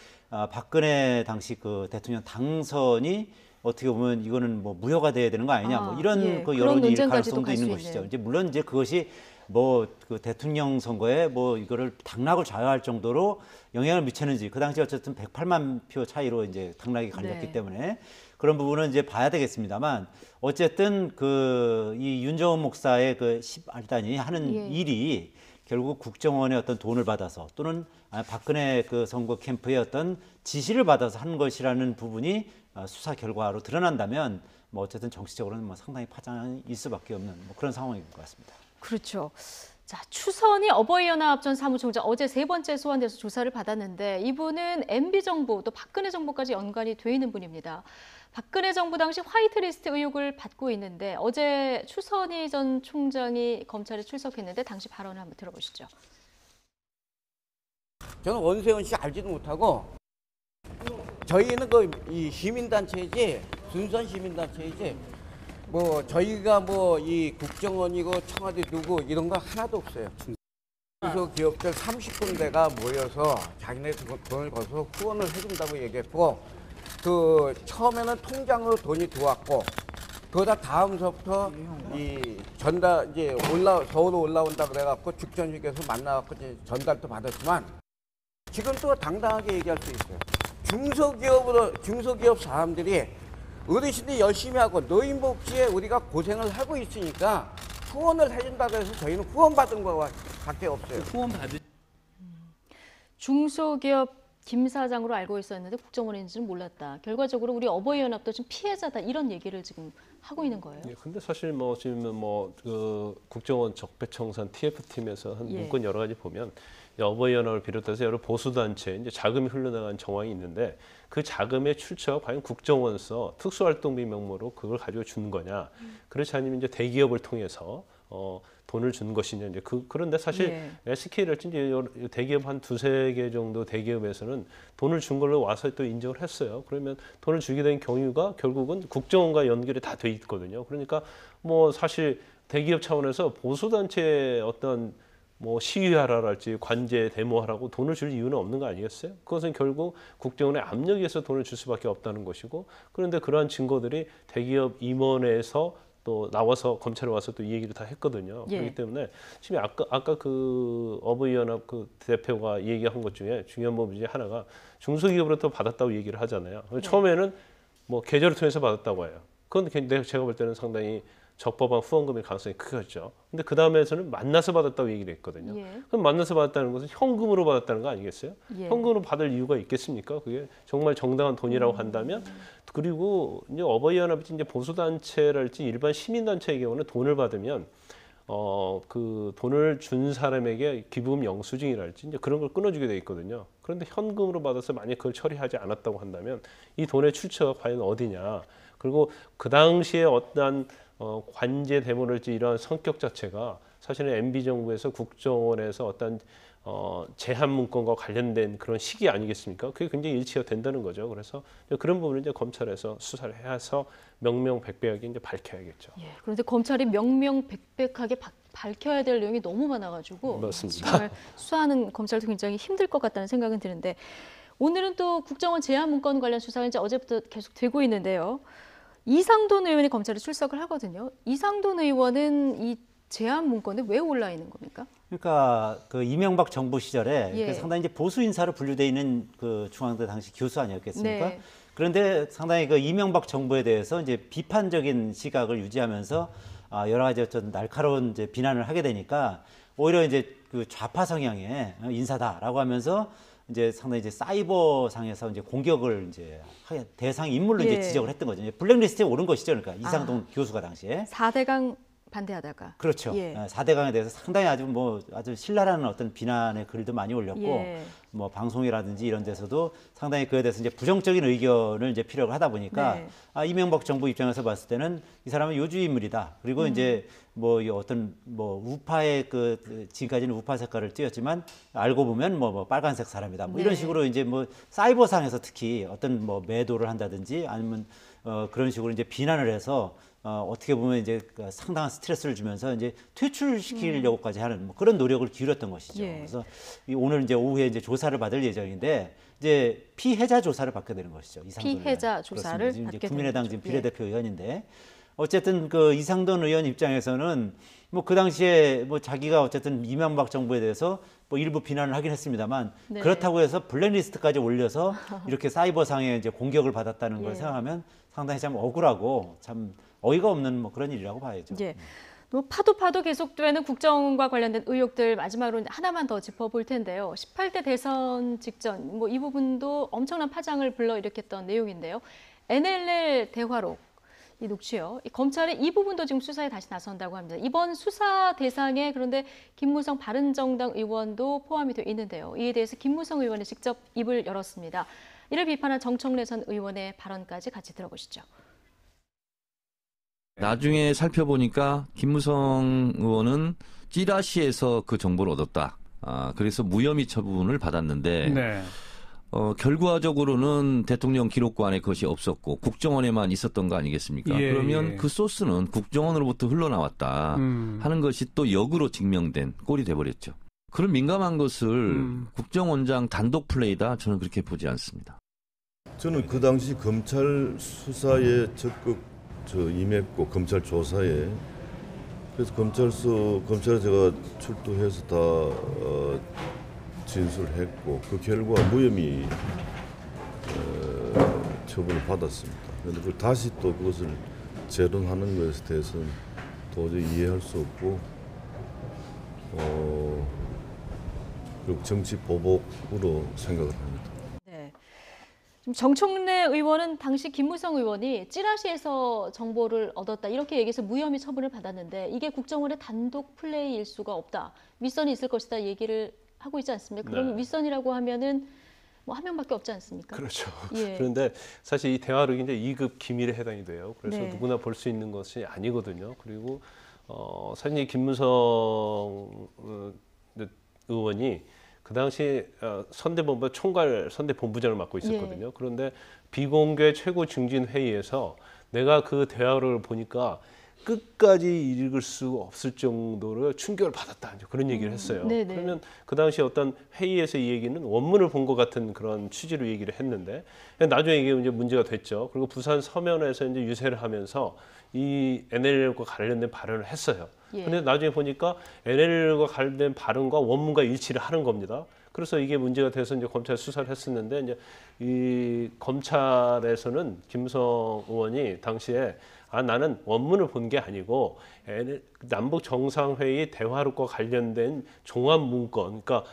박근혜 당시 그 대통령 당선이 어떻게 보면 이거는 뭐 무효가 돼야 되는 거 아니냐, 뭐 이런 그 여론이 일 가능성도 있는 것이죠. 이제 물론 이제 그것이 뭐 그 대통령 선거에 뭐 이거를 당락을 좌우할 정도로 영향을 미쳤는지, 그 당시 어쨌든 108만 표 차이로 이제 당락이 갈렸기 때문에 그런 부분은 이제 봐야 되겠습니다만, 어쨌든 그 이 윤정은 목사의 그 시발단이 하는 일이 결국 국정원의 어떤 돈을 받아서 또는 박근혜 그 선거 캠프의 어떤 지시를 받아서 한 것이라는 부분이 수사 결과로 드러난다면 뭐 어쨌든 정치적으로는 뭐 상당히 파장이 있을 수밖에 없는 뭐 그런 상황인 것 같습니다. 그렇죠. 자, 추선희 어버이연합 전 사무총장 어제 세 번째 소환돼서 조사를 받았는데 이분은 MB 정부 또 박근혜 정부까지 연관이 돼 있는 분입니다. 박근혜 정부 당시 화이트리스트 의혹을 받고 있는데 어제 추선희 전 총장이 검찰에 출석했는데 당시 발언을 한번 들어보시죠. 저는 원세훈 씨 알지도 못하고 저희는 이 시민단체이지 순수한 시민단체이지 뭐 저희가 뭐 이 국정원이고 청와대 누구 이런 거 하나도 없어요. 중소기업들 30군데가 모여서 자기네 돈을 벌어서 후원을 해준다고 얘기했고 그 처음에는 통장으로 돈이 들어왔고 그러다 다음서부터 이 전달 이제 서울로 올라온다 그래갖고 죽전식에서 만나갖고 이제 전달도 받았지만 지금 또 당당하게 얘기할 수 있어요. 중소기업 사람들이 어르신들이 열심히 하고 노인복지에 우리가 고생을 하고 있으니까 후원을 해준다고 해서 저희는 후원받은 거밖에 없어요. 중소기업 김 사장으로 알고 있었는데 국정원인지는 몰랐다. 결과적으로 우리 어버이연합도 지금 피해자다 이런 얘기를 지금 하고 있는 거예요. 근데 사실 뭐 지금 뭐 그 국정원 적폐청산 TF팀에서 한 문건 여러 가지 보면 어버이연합을 비롯해서 여러 보수단체 이제 자금이 흘러나간 정황이 있는데 그 자금의 출처가 과연 국정원서 특수활동비 명목으로 그걸 가지고 주는 거냐, 그렇지 않으면 이제 대기업을 통해서 돈을 준 것이냐. 이제 그런데 사실 SK랄지 이제 대기업 한 두세 개 정도 대기업에서는 돈을 준 걸로 와서 또 인정을 했어요. 그러면 돈을 주게 된 경위가 결국은 국정원과 연결이 다 돼 있거든요. 그러니까 뭐 사실 대기업 차원에서 보수단체의 어떤 뭐 시위하라랄지 관제 데모하라고 돈을 줄 이유는 없는 거 아니겠어요? 그것은 결국 국정원의 압력에서 돈을 줄 수밖에 없다는 것이고, 그런데 그러한 증거들이 대기업 임원에서 또 나와서 검찰에 와서 또 이 얘기를 다 했거든요. 그렇기 때문에 지금 아까 그 어버이연합 그 대표가 얘기한 것 중에 중요한 부분 중에 하나가 중소기업으로부터 받았다고 얘기를 하잖아요. 처음에는 뭐 계좌를 통해서 받았다고 해요. 그건 제가 볼 때는 상당히 적법한 후원금일 가능성이 크겠죠. 근데 그 다음에서는 만나서 받았다고 얘기를 했거든요. 예. 그럼 만나서 받았다는 것은 현금으로 받았다는 거 아니겠어요? 예. 현금으로 받을 이유가 있겠습니까? 그게 정말 정당한 돈이라고 한다면. 그리고 이제 어버이연합이 이제 보수단체랄지 일반 시민단체의 경우는 돈을 받으면 그 돈을 준 사람에게 기부금 영수증이랄지 이제 그런 걸 끊어주게 돼 있거든요. 그런데 현금으로 받아서 만약 그걸 처리하지 않았다고 한다면 이 돈의 출처가 과연 어디냐? 그리고 그 당시에 어떠한 관제 대모랄지 이러한 성격 자체가 사실은 MB 정부에서 국정원에서 어떤 제한 문건과 관련된 그런 시기 아니겠습니까? 그게 굉장히 일치가 된다는 거죠. 그래서 그런 부분을 이제 검찰에서 수사를 해서 명명백백하게 이제 밝혀야겠죠. 예, 그런데 검찰이 명명백백하게 밝혀야 될 내용이 너무 많아가지고 맞습니다. 정말 수사하는 검찰도 굉장히 힘들 것 같다는 생각은 드는데 오늘은 또 국정원 제한 문건 관련 수사가 이제 어제부터 계속 되고 있는데요. 이상돈 의원이 검찰에 출석을 하거든요. 이상돈 의원은 이 제안 문건에 왜 올라 있는 겁니까? 그러니까 그 이명박 정부 시절에 예. 상당히 이제 보수 인사로 분류돼 있는 그 중앙대 당시 교수 아니었겠습니까? 네. 그런데 상당히 그 이명박 정부에 대해서 이제 비판적인 시각을 유지하면서 여러 가지 어떤 날카로운 이제 비난을 하게 되니까 오히려 이제 그 좌파 성향의 인사다라고 하면서 이제 상당히 이제 사이버상에서 이제 공격을 이제 대상 인물로 예. 이제 지적을 했던 거죠. 블랙리스트에 오른 것이죠. 그러니까 이상동 교수가 당시에. 4대강 반대하다가. 그렇죠. 예. 4대강에 대해서 상당히 아주 신랄한 어떤 비난의 글도 많이 올렸고 예. 뭐 방송이라든지 이런 데서도 상당히 그에 대해서 이제 부정적인 의견을 이제 필요로 하다 보니까 네. 이명박 정부 입장에서 봤을 때는 이 사람은 요주의 인물이다. 그리고 이제 뭐 이 어떤 뭐 우파의 그 지금까지는 우파 색깔을 띄었지만 알고 보면 뭐 빨간색 사람이다. 뭐 이런 네. 식으로 이제 뭐 사이버상에서 특히 어떤 뭐 매도를 한다든지 아니면 그런 식으로 이제 비난을 해서 어떻게 보면 이제 상당한 스트레스를 주면서 이제 퇴출시키려고까지 하는 뭐 그런 노력을 기울였던 것이죠. 예. 그래서 오늘 이제 오후에 이제 조사를 받을 예정인데 이제 피해자 조사를 받게 되는 것이죠. 이상돈 피해자 의원. 조사를 그렇습니다. 받게 이제 국민의당 되는 지금 거죠. 비례대표 의원인데 어쨌든 그 이상돈 의원 입장에서는 뭐 그 당시에 뭐 자기가 어쨌든 이명박 정부에 대해서 뭐 일부 비난을 하긴 했습니다만 네. 그렇다고 해서 블랙리스트까지 올려서 이렇게 사이버상에 이제 공격을 받았다는 걸 예. 생각하면 상당히 참 억울하고 참 어이가 없는 뭐 그런 일이라고 봐야죠. 예. 또 파도 계속되는 국정과 관련된 의혹들 마지막으로 하나만 더 짚어볼 텐데요. 18대 대선 직전 뭐 이 부분도 엄청난 파장을 불러일으켰던 내용인데요. NLL 대화록 이 녹취요. 이 검찰이 이 부분도 지금 수사에 다시 나선다고 합니다. 이번 수사 대상에 그런데 김무성 바른정당 의원도 포함이 되어 있는데요. 이에 대해서 김무성 의원이 직접 입을 열었습니다. 이를 비판한 정청래 전 의원의 발언까지 같이 들어보시죠. 나중에 살펴보니까 김무성 의원은 찌라시에서 그 정보를 얻었다. 그래서 무혐의 처분을 받았는데 네. 결과적으로는 대통령 기록관에 그것이 없었고 국정원에만 있었던 거 아니겠습니까? 예, 그러면 예. 그 소스는 국정원으로부터 흘러나왔다 하는 것이 또 역으로 증명된 꼴이 돼버렸죠. 그런 민감한 것을 국정원장 단독 플레이다 저는 그렇게 보지 않습니다. 저는 그 당시 검찰 수사에 적극 임했고 검찰 조사에 그래서 검찰에 제가 출두해서 다 진술했고 그 결과 무혐의 처분을 받았습니다. 그런데 그걸 다시 또 그것을 재론하는 것에 대해서는 도저히 이해할 수 없고 그리고 정치 보복으로 생각을 합니다. 네. 지금 정청래 의원은 당시 김무성 의원이 찌라시에서 정보를 얻었다 이렇게 얘기해서 무혐의 처분을 받았는데 이게 국정원의 단독 플레이일 수가 없다. 윗선이 있을 것이다 얘기를 하고 있지 않습니까? 그러면 네. 윗선이라고 하면은 뭐 한 명밖에 없지 않습니까? 그렇죠. 예. 그런데 사실 이 대화록이 이제 2급 기밀에 해당이 돼요. 그래서 네. 누구나 볼 수 있는 것이 아니거든요. 그리고 사실 이 김무성 의원이 그 당시 선대본부 총괄 선대본부장을 맡고 있었거든요. 예. 그런데 비공개 최고 중진 회의에서 내가 그 대화록을 보니까 끝까지 읽을 수 없을 정도로 충격을 받았다. 그런 얘기를 했어요. 네네. 그러면 그 당시 어떤 회의에서 이 얘기는 원문을 본 것 같은 그런 취지로 얘기를 했는데 나중에 이게 이제 문제가 됐죠. 그리고 부산 서면에서 이제 유세를 하면서 이 NLL과 관련된 발언을 했어요. 예. 그런데 나중에 보니까 NLL과 관련된 발언과 원문과 일치를 하는 겁니다. 그래서 이게 문제가 돼서 이제 검찰 수사를 했었는데 이제 이 검찰에서는 김무성 의원이 당시에 나는 원문을 본 게 아니고 남북 정상회의 대화록과 관련된 종합 문건, 그러니까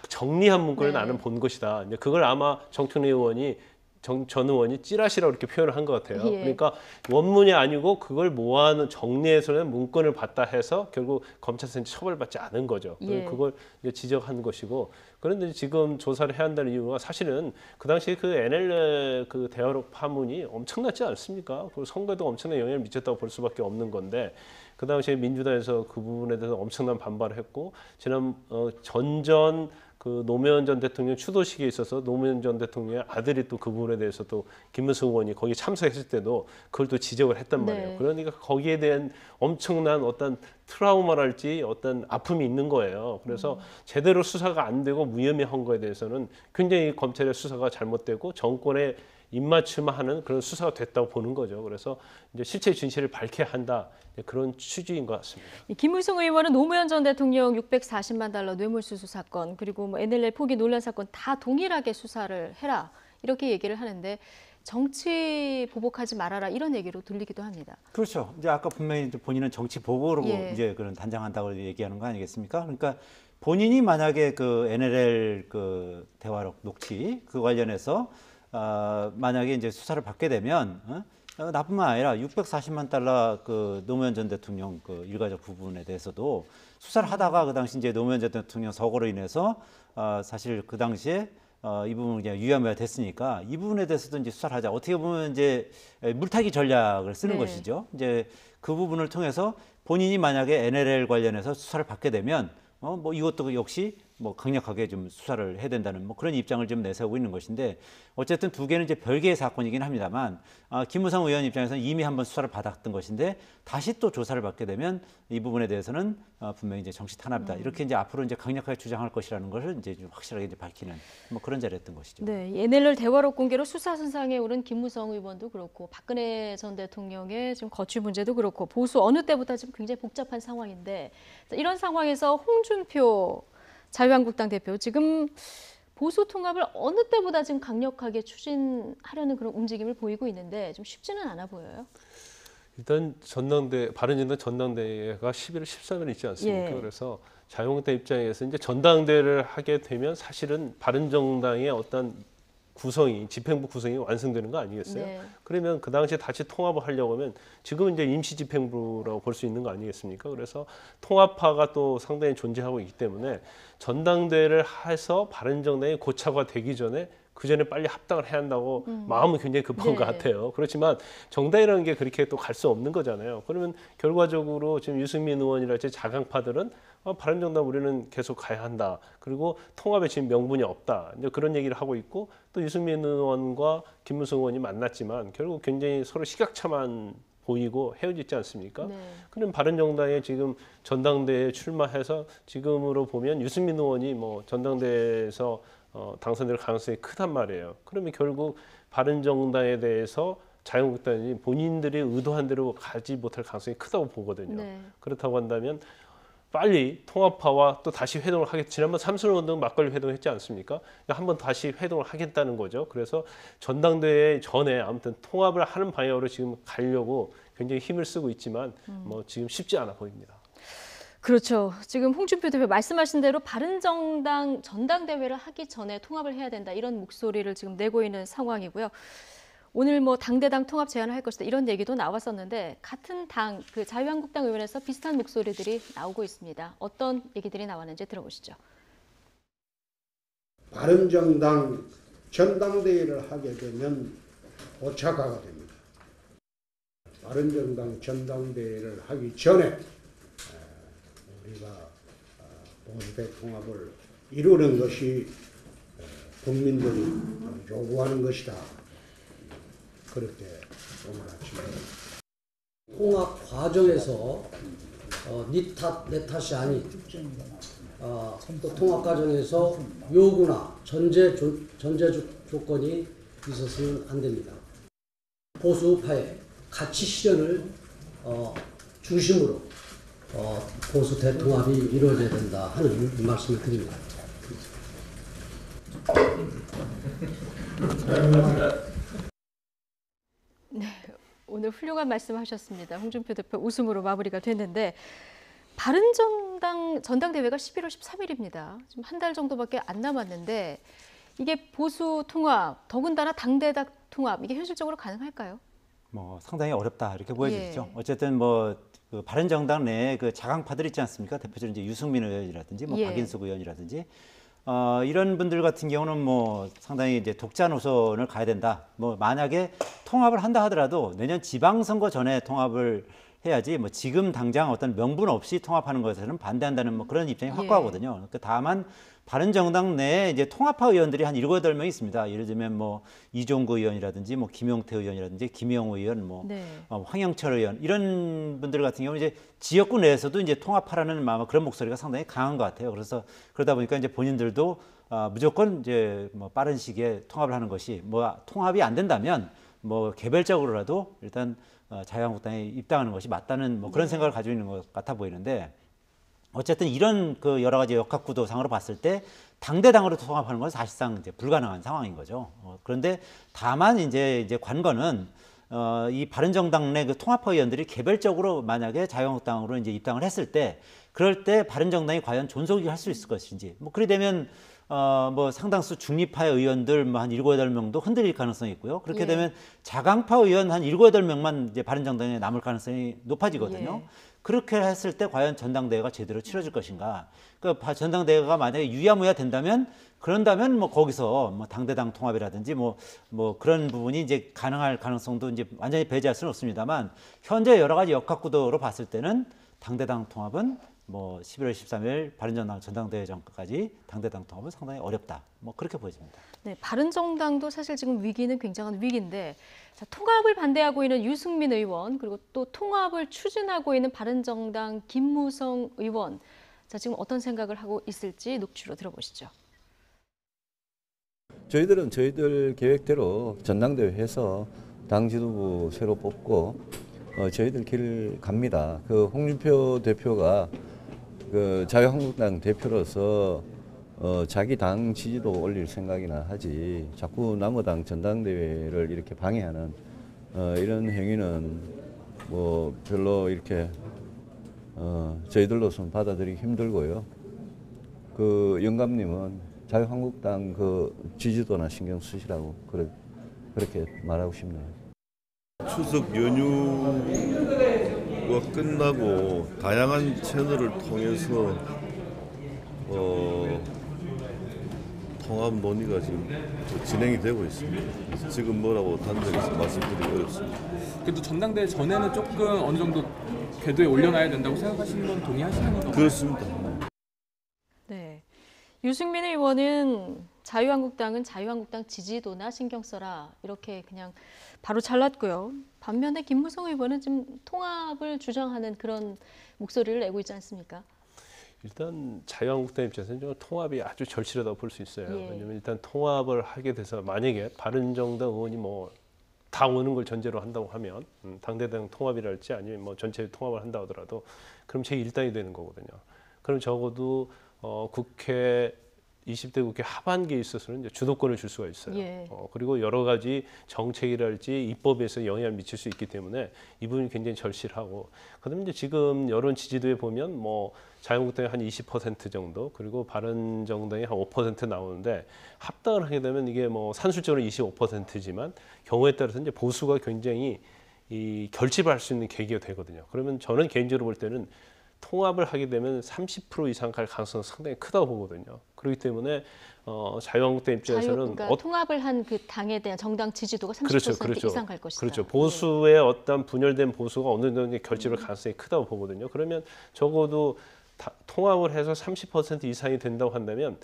정리한 문건을 나는 본 것이다. 이제 그걸 아마 정청래 의원이 전 의원이 찌라시라고 이렇게 표현을 한 것 같아요. 그러니까 원문이 아니고 그걸 모아놓은 정리해서는 문건을 봤다 해서 결국 검찰에서 처벌받지 않은 거죠. 그걸 이제 지적한 것이고, 그런데 지금 조사를 해야 한다는 이유가 사실은 그 당시에 그 NLL 그 대화록 파문이 엄청났지 않습니까? 그 선거에도 엄청난 영향을 미쳤다고 볼 수밖에 없는 건데, 그 당시에 민주당에서 그 부분에 대해서 엄청난 반발을 했고, 지난 전전 그 노무현 전 대통령 추도식에 있어서 노무현 전 대통령의 아들이 또 그 부분에 대해서 또 김무성 의원이 거기 참석했을 때도 그걸 또 지적을 했단 말이에요. 그러니까 거기에 대한 엄청난 어떤 트라우마랄지 어떤 아픔이 있는 거예요. 그래서 제대로 수사가 안 되고 무혐의한 거에 대해서는 굉장히 검찰의 수사가 잘못되고 정권의 입맞춤하는 그런 수사가 됐다고 보는 거죠. 그래서 이제 실체 진실을 밝혀야 한다. 그런 취지인 것 같습니다. 김무성 의원은 노무현 전 대통령 640만 달러 뇌물수수 사건, 그리고 뭐 NLL 포기 논란 사건 다 동일하게 수사를 해라, 이렇게 얘기를 하는데 정치 보복하지 말아라, 이런 얘기로 들리기도 합니다. 그렇죠. 이제 아까 분명히 이제 본인은 정치 보복으로 이제 그런 단장한다고 얘기하는 거 아니겠습니까? 그러니까 본인이 만약에 그 NLL 그 대화록 녹취 그 관련해서 만약에 이제 수사를 받게 되면 나뿐만 아니라 640만 달러 그 노무현 전 대통령 그 일가족 부분에 대해서도 수사를 하다가 그 당시 이제 노무현 전 대통령 서거로 인해서 사실 그 당시에 이 부분은 그냥 유야무야 됐으니까 이 부분에 대해서도 이제 수사를 하자. 어떻게 보면 이제 물타기 전략을 쓰는 것이죠. 이제 그 부분을 통해서 본인이 만약에 NLL 관련해서 수사를 받게 되면 뭐 이것도 역시 뭐 강력하게 좀 수사를 해야 된다는 뭐 그런 입장을 좀 내세우고 있는 것인데, 어쨌든 두 개는 이제 별개의 사건이긴 합니다만 김무성 의원 입장에서는 이미 한번 수사를 받았던 것인데 다시 또 조사를 받게 되면 이 부분에 대해서는 분명히 이제 정치 탄압이다, 이렇게 이제 앞으로 이제 강력하게 주장할 것이라는 것을 이제 좀 확실하게 이제 밝히는 뭐 그런 자리였던 것이죠. 네, NLL 대화록 공개로 수사선상에 오른 김무성 의원도 그렇고 박근혜 전 대통령의 지금 거취 문제도 그렇고 보수 어느 때보다 지금 굉장히 복잡한 상황인데, 이런 상황에서 홍준표 자유한국당 대표 지금 보수 통합을 어느 때보다 지금 강력하게 추진하려는 그런 움직임을 보이고 있는데 좀 쉽지는 않아 보여요. 일단 바른정당 전당대회가 11월 13일 있지 않습니까? 그래서 자유한국당 입장에서 이제 전당대회를 하게 되면 사실은 바른정당의 어떤 구성이, 집행부 구성이 완성되는 거 아니겠어요? 그러면 그 당시에 다시 통합을 하려고 하면 지금은 이제 임시 집행부라고 볼 수 있는 거 아니겠습니까? 그래서 통합파가 또 상당히 존재하고 있기 때문에 전당대회를 해서 바른정당이 고착화 되기 전에 그 전에 빨리 합당을 해야 한다고 마음은 굉장히 급한 것 같아요. 그렇지만 정당이라는 게 그렇게 또 갈 수 없는 거잖아요. 그러면 결과적으로 지금 유승민 의원이랄지 자강파들은 바른정당 우리는 계속 가야 한다. 그리고 통합에 지금 명분이 없다. 이제 그런 얘기를 하고 있고, 또 유승민 의원과 김무성 의원이 만났지만 결국 굉장히 서로 시각차만 보이고 헤어지지 않습니까? 그럼 바른정당에 지금 전당대회에 출마해서 지금으로 보면 유승민 의원이 뭐 전당대회에서 당선될 가능성이 크단 말이에요. 그러면 결국 바른정당에 대해서 자유한국당이 본인들이 의도한 대로 가지 못할 가능성이 크다고 보거든요. 그렇다고 한다면 빨리 통합파와 또 다시 회동을 하겠. 지난번 삼선운동 막걸리 회동했지 않습니까? 한번 다시 회동을 하겠다는 거죠. 그래서 전당대회 전에 아무튼 통합을 하는 방향으로 지금 가려고 굉장히 힘을 쓰고 있지만 뭐 지금 쉽지 않아 보입니다. 그렇죠. 지금 홍준표 대표 말씀하신 대로 바른정당 전당대회를 하기 전에 통합을 해야 된다, 이런 목소리를 지금 내고 있는 상황이고요. 오늘 뭐 당대당 통합 제안을 할 것이다, 이런 얘기도 나왔었는데 같은 당 그 자유한국당 의원에서 비슷한 목소리들이 나오고 있습니다. 어떤 얘기들이 나왔는지 들어보시죠. 바른정당 전당대회를 하게 되면 고착화가 됩니다. 바른정당 전당대회를 하기 전에 우리가 보수대 통합을 이루는 것이 국민들이 요구하는 것이다. 그렇게 오늘 아침에 통합 과정에서 네 탓, 내 탓이 아닌 또 통합 과정에서 요구나 전제 조건이 있어서는 안 됩니다. 보수파의 가치 실현을 중심으로 보수 대통합이 이루어져야 된다 하는 말씀을 드립니다. 네, 오늘 훌륭한 말씀하셨습니다. 홍준표 대표 웃음으로 마무리가 됐는데 바른정당 전당대회가 11월 13일입니다. 지금 한 달 정도밖에 안 남았는데 이게 보수 통합, 더군다나 당대당 통합 이게 현실적으로 가능할까요? 뭐 상당히 어렵다 이렇게 보여지죠. 예. 어쨌든 뭐 그 바른정당 내에 그 자강파들 있지 않습니까? 대표적으로 이제 유승민 의원이라든지 뭐 박인숙 의원이라든지 이런 분들 같은 경우는 뭐 상당히 이제 독자 노선을 가야 된다. 뭐 만약에 통합을 한다 하더라도 내년 지방선거 전에 통합을 해야지 뭐 지금 당장 어떤 명분 없이 통합하는 것에는 반대한다는 뭐 그런 입장이 확고하거든요. 그러니까 다만 바른정당 내에 이제 통합파 의원들이 한 7, 8명 있습니다. 예를 들면 뭐 이종구 의원이라든지 뭐 김용태 의원이라든지 김영우 의원, 뭐 황영철 의원 이런 분들 같은 경우는 이제 지역구 내에서도 이제 통합하라는 그런 목소리가 상당히 강한 것 같아요. 그래서 그러다 보니까 이제 본인들도 무조건 이제 뭐 빠른 시기에 통합을 하는 것이 뭐 통합이 안 된다면 뭐 개별적으로라도 일단 자유한국당에 입당하는 것이 맞다는 뭐 그런 생각을 가지고 있는 것 같아 보이는데 어쨌든 이런 그 여러 가지 역학구도상으로 봤을 때 당대당으로 통합하는 건 사실상 이제 불가능한 상황인 거죠. 그런데 다만 이제 관건은 이 바른정당 내 그 통합파 의원들이 개별적으로 만약에 자유한국당으로 이제 입당을 했을 때 그럴 때 바른정당이 과연 존속이 할 수 있을 것인지 뭐 그리 되면 뭐 상당수 중립파의 의원들 뭐 한 7, 8명도 흔들릴 가능성이 있고요. 그렇게 되면 자강파 의원 한 7, 8명만 이제 바른정당에 남을 가능성이 높아지거든요. 그렇게 했을 때 과연 전당대회가 제대로 치러질 것인가. 그러니까 전당대회가 만약에 유야무야 된다면 그런다면 뭐 거기서 뭐 당대당 통합이라든지 뭐 그런 부분이 이제 가능할 가능성도 이제 완전히 배제할 수는 없습니다만 현재 여러 가지 역학구도로 봤을 때는 당대당 통합은 뭐 11월 13일 바른정당 전당대회 전까지 당대당 통합은 상당히 어렵다. 뭐 그렇게 보여집니다. 네, 바른정당도 사실 지금 위기는 굉장한 위기인데 자, 통합을 반대하고 있는 유승민 의원 그리고 또 통합을 추진하고 있는 바른정당 김무성 의원 자, 지금 어떤 생각을 하고 있을지 녹취로 들어보시죠. 저희들은 저희들 계획대로 전당대회 해서 당 지도부 새로 뽑고 저희들 길 갑니다. 그 홍준표 대표가 그 자유한국당 대표로서 자기 당 지지도 올릴 생각이나 하지 자꾸 남의 당 전당대회를 이렇게 방해하는 이런 행위는 뭐 별로 이렇게 저희들로서는 받아들이기 힘들고요. 그 영감님은 자유한국당 그 지지도나 신경 쓰시라고 그렇게 말하고 싶네요. 추석 연휴가 끝나고 다양한 채널을 통해서 통합 논의가 지금 진행이 되고 있습니다. 지금 뭐라고 단정해서 말씀드리기 어렵습니다. 그래도 전당대회 전에는 조금 어느 정도 궤도에 올려놔야 된다고 생각하시는 건 동의하시는 건가요? 그렇습니다. 네, 유승민 의원은 자유한국당은 자유한국당 지지도나 신경 써라 이렇게 그냥 바로 잘랐고요. 반면에 김무성 의원은 지금 통합을 주장하는 그런 목소리를 내고 있지 않습니까? 일단 자유한국당 입장에서는 좀 통합이 아주 절실하다고 볼 수 있어요. 왜냐하면 일단 통합을 하게 돼서 만약에 바른정당 의원이 뭐 다 오는 걸 전제로 한다고 하면 당대당 통합이랄지 아니면 뭐 전체 통합을 한다 하더라도 그럼 제1당이 되는 거거든요. 그럼 적어도 국회 20대 국회 하반기에 있어서는 이제 주도권을 줄 수가 있어요. 그리고 여러 가지 정책이랄지 입법에서 영향을 미칠 수 있기 때문에 이 부분이 굉장히 절실하고 그다음에 이제 지금 여론 지지도에 보면 뭐 자유한국당이 한 20% 정도 그리고 바른정당이 한 5% 나오는데 합당을 하게 되면 이게 뭐 산술적으로 25%지만 경우에 따라서 이제 보수가 굉장히 이 결집을 할 수 있는 계기가 되거든요. 그러면 저는 개인적으로 볼 때는 통합을 하게 되면 30% 이상 갈 가능성은 상당히 크다고 보거든요. 그렇기 때문에 자유한국당 입장에서는 그러니까 통합을 한 그 당에 대한 정당 지지도가 30% 이상 갈 것이다. 그렇죠. 보수의 어떤 분열된 보수가 어느 정도 결집할 가능성이 크다고 보거든요. 그러면 적어도 통합을 해서 30% 이상이 된다고 한다면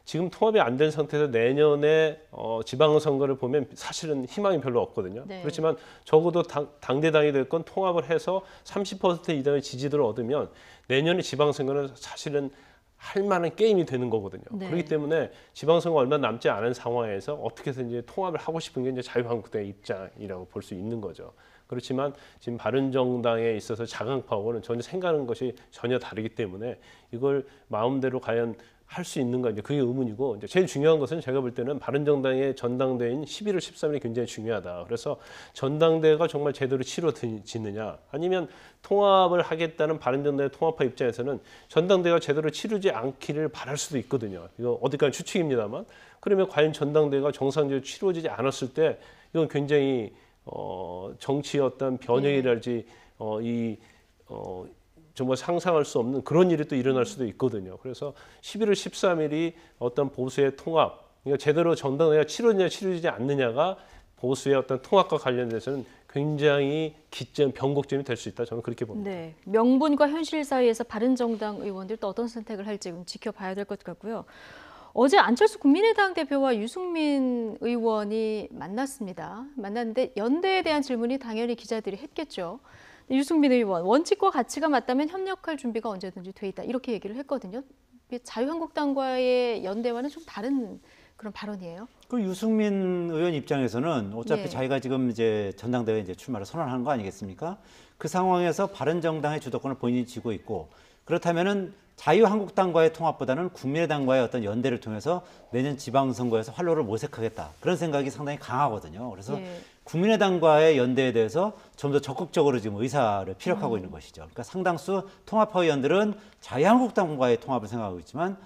지금 통합이 안 된 상태에서 내년에 지방선거를 보면 사실은 희망이 별로 없거든요. 그렇지만 적어도 당대당이 될 건 통합을 해서 30% 이상의 지지도를 얻으면 내년에 지방선거는 사실은 할 만한 게임이 되는 거거든요. 그렇기 때문에 지방선거 얼마 남지 않은 상황에서 어떻게든지 통합을 하고 싶은 게 이제 자유한국당의 입장이라고 볼 수 있는 거죠. 그렇지만 지금 바른정당에 있어서 자강파하고는 전혀 생각하는 것이 전혀 다르기 때문에 이걸 마음대로 과연 할 수 있는가 이제 그게 의문이고 이제 제일 중요한 것은 제가 볼 때는 바른정당의 전당대회인 11월 13일이 굉장히 중요하다. 그래서 전당대회가 정말 제대로 치러지느냐 아니면 통합을 하겠다는 바른정당의 통합파 입장에서는 전당대회가 제대로 치르지 않기를 바랄 수도 있거든요. 이거 어디까지 추측입니다만 그러면 과연 전당대회가 정상적으로 치러지지 않았을 때 이건 굉장히 정치의 어떤 변형이랄지 정말 상상할 수 없는 그런 일이 또 일어날 수도 있거든요. 그래서 11월 13일이 어떤 보수의 통합, 그러니까 제대로 전당대회가 치러지냐 치러지지 않느냐가 보수의 어떤 통합과 관련돼서는 굉장히 기점, 변곡점이 될 수 있다. 저는 그렇게 봅니다. 네, 명분과 현실 사이에서 바른정당 의원들 또 어떤 선택을 할지 지켜봐야 될 것 같고요. 어제 안철수 국민의당 대표와 유승민 의원이 만났는데 연대에 대한 질문이 당연히 기자들이 했겠죠. 유승민 의원, 원칙과 가치가 맞다면 협력할 준비가 언제든지 돼 있다. 이렇게 얘기를 했거든요. 자유한국당과의 연대와는 좀 다른 그런 발언이에요. 그 유승민 의원 입장에서는 어차피 예. 자기가 지금 이제 전당대회 이제 출마를 선언하는 거 아니겠습니까? 그 상황에서 바른정당의 주도권을 본인이 쥐고 있고 그렇다면은 자유한국당과의 통합보다는 국민의당과의 어떤 연대를 통해서 내년 지방선거에서 활로를 모색하겠다. 그런 생각이 상당히 강하거든요. 그래서 예. 국민의당과의 연대에 대해서 좀 더 적극적으로 지금 의사를 피력하고 있는 것이죠. 그러니까 상당수 통합파 의원들은 자유한국당과의 통합을 생각하고 있지만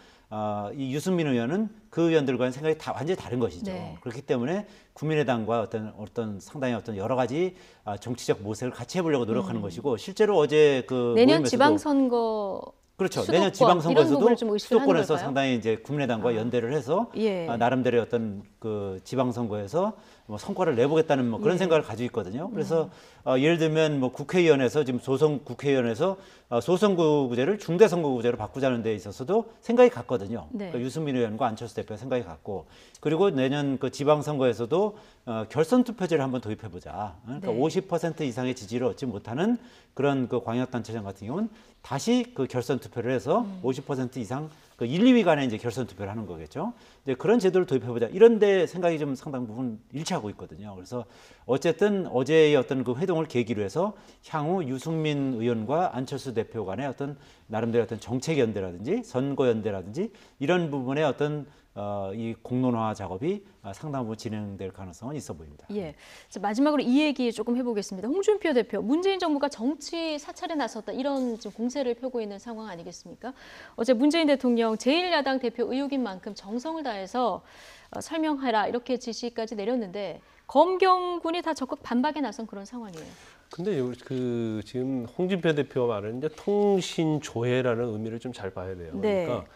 이 유승민 의원은 그 의원들과는 생각이 완전히 다른 것이죠. 네. 그렇기 때문에 국민의당과 어떤 상당히 어떤 여러 가지 정치적 모색을 같이 해보려고 노력하는 것이고 실제로 어제 그 내년 모임에서도 지방선거 그렇죠. 수도권, 내년 지방선거에서도 수도권에서 걸까요? 상당히 이제 국민의당과 연대를 해서 예. 나름대로의 어떤 그 지방선거에서 뭐 성과를 내보겠다는 뭐 그런 예. 생각을 가지고 있거든요. 그래서 예를 들면 뭐 국회의원에서 지금 국회의원에서 소선거구제를 중대선거구제로 바꾸자는 데 있어서도 생각이 같거든요. 네. 그러니까 유승민 의원과 안철수 대표가 생각이 같고 그리고 내년 그 지방선거에서도 결선 투표제를 한번 도입해보자. 그러니까 네. 50% 이상의 지지를 얻지 못하는 그런 그 광역단체장 같은 경우는 다시 그 결선 투표를 해서 50% 이상 그 1, 2위 간에 이제 결선 투표를 하는 거겠죠. 이제 그런 제도를 도입해보자. 이런데 생각이 좀 상당 부분 일치하고 있거든요. 그래서 어쨌든 어제의 어떤 그 회동을 계기로 해서 향후 유승민 의원과 안철수 대표 간의 어떤 나름대로 어떤 정책 연대라든지 선거 연대라든지 이런 부분의 어떤 이 공론화 작업이 상당 부분 진행될 가능성은 있어 보입니다. 예. 자, 마지막으로 이 얘기 조금 해보겠습니다. 홍준표 대표, 문재인 정부가 정치 사찰에 나섰다 이런 지금 공세를 펴고 있는 상황 아니겠습니까? 어제 문재인 대통령 제1야당 대표 의혹인 만큼 정성을 다해서 설명하라 이렇게 지시까지 내렸는데 검경군이 다 적극 반박에 나선 그런 상황이에요. 근데 그 지금 홍준표 대표가 말하는 이제 통신 조회라는 의미를 좀 잘 봐야 돼요. 네. 그러니까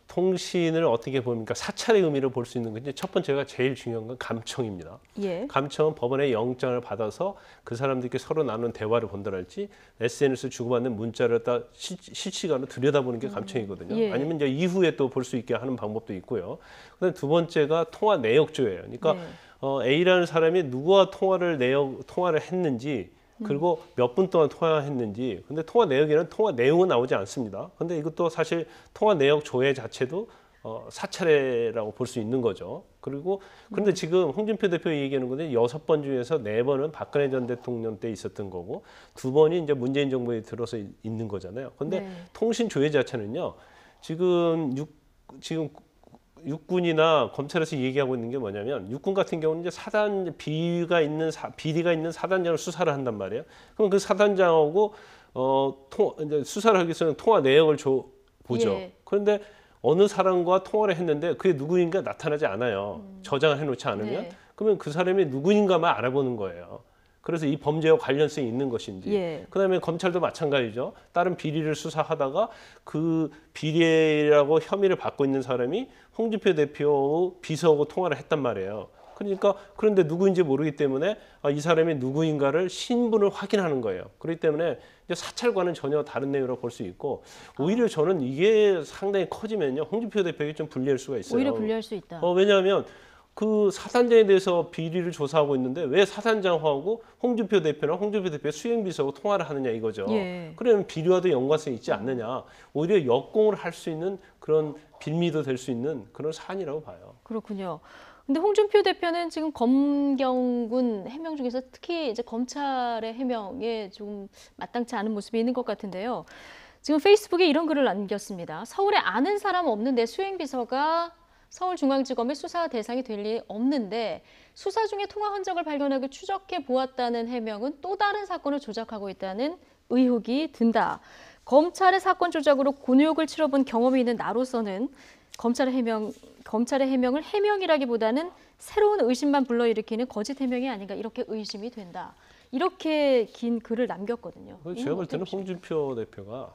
통신을 어떻게 보니까 사찰의 의미를 볼 수 있는 건데 첫 번째가 제일 중요한 건 감청입니다. 예. 감청은 법원의 영장을 받아서 그 사람들께 서로 나눈 대화를 본다랄지 SNS 주고받는 문자를 다 실시간으로 들여다보는 게 감청이거든요. 예. 아니면 이제 이후에 또 볼 수 있게 하는 방법도 있고요. 그다음에 두 번째가 통화 내역 조회예요. 그러니까 네. A라는 사람이 누구와 통화를 했는지 그리고 몇 분 동안 통화했는지. 근데 통화 내역에는 통화 내용은 나오지 않습니다. 근데 이것도 사실 통화 내역 조회 자체도 사찰이라고 볼 수 있는 거죠. 그런데 지금 홍준표 대표 얘기하는 건데 6번 중에서 4번은 박근혜 전 대통령 때 있었던 거고 2번이 이제 문재인 정부에 들어서 있는 거잖아요. 근데 네. 통신 조회 자체는요. 지금 육군이나 검찰에서 얘기하고 있는 게 뭐냐면 육군 같은 경우는 이제 비리가 있는 사단장을 수사를 한단 말이에요. 그럼 그 사단장하고 이제 수사를 하기 위해서는 통화 내역을 보죠. 예. 그런데 어느 사람과 통화를 했는데 그게 누구인가 나타나지 않아요. 저장을 해놓지 않으면. 네. 그러면 그 사람이 누구인가만 알아보는 거예요. 그래서 이 범죄와 관련성이 있는 것인지. 예. 그다음에 검찰도 마찬가지죠. 다른 비리를 수사하다가 그 비리라고 혐의를 받고 있는 사람이 홍준표 대표 비서하고 통화를 했단 말이에요. 그러니까 그런데 누구인지 모르기 때문에 이 사람이 누구인가를 신분을 확인하는 거예요. 그렇기 때문에 이제 사찰과는 전혀 다른 내용이라고 볼 수 있고 오히려 저는 이게 상당히 커지면요. 홍준표 대표에게 좀 불리할 수가 있어요. 오히려 불리할 수 있다. 왜냐하면 그 사단장에 대해서 비리를 조사하고 있는데 왜 사단장하고 홍준표 대표나 홍준표 대표의 수행비서하고 통화를 하느냐 이거죠. 예. 그러면 비리와도 연관성이 있지 않느냐. 오히려 역공을 할 수 있는 그런 빌미도 될 수 있는 그런 사안이라고 봐요. 그렇군요. 근데 홍준표 대표는 지금 검경군 해명 중에서 특히 이제 검찰의 해명에 좀 마땅치 않은 모습이 있는 것 같은데요. 지금 페이스북에 이런 글을 남겼습니다. 서울에 아는 사람 없는데 수행비서가 서울중앙지검의 수사 대상이 될 리 없는데 수사 중에 통화 흔적을 발견하고 추적해 보았다는 해명은 또 다른 사건을 조작하고 있다는 의혹이 든다. 검찰의 사건 조작으로 곤욕을 치러본 경험이 있는 나로서는 검찰의 해명을 해명이라기보다는 새로운 의심만 불러일으키는 거짓 해명이 아닌가 이렇게 의심이 된다. 이렇게 긴 글을 남겼거든요. 제가 볼 때는 홍준표 대표가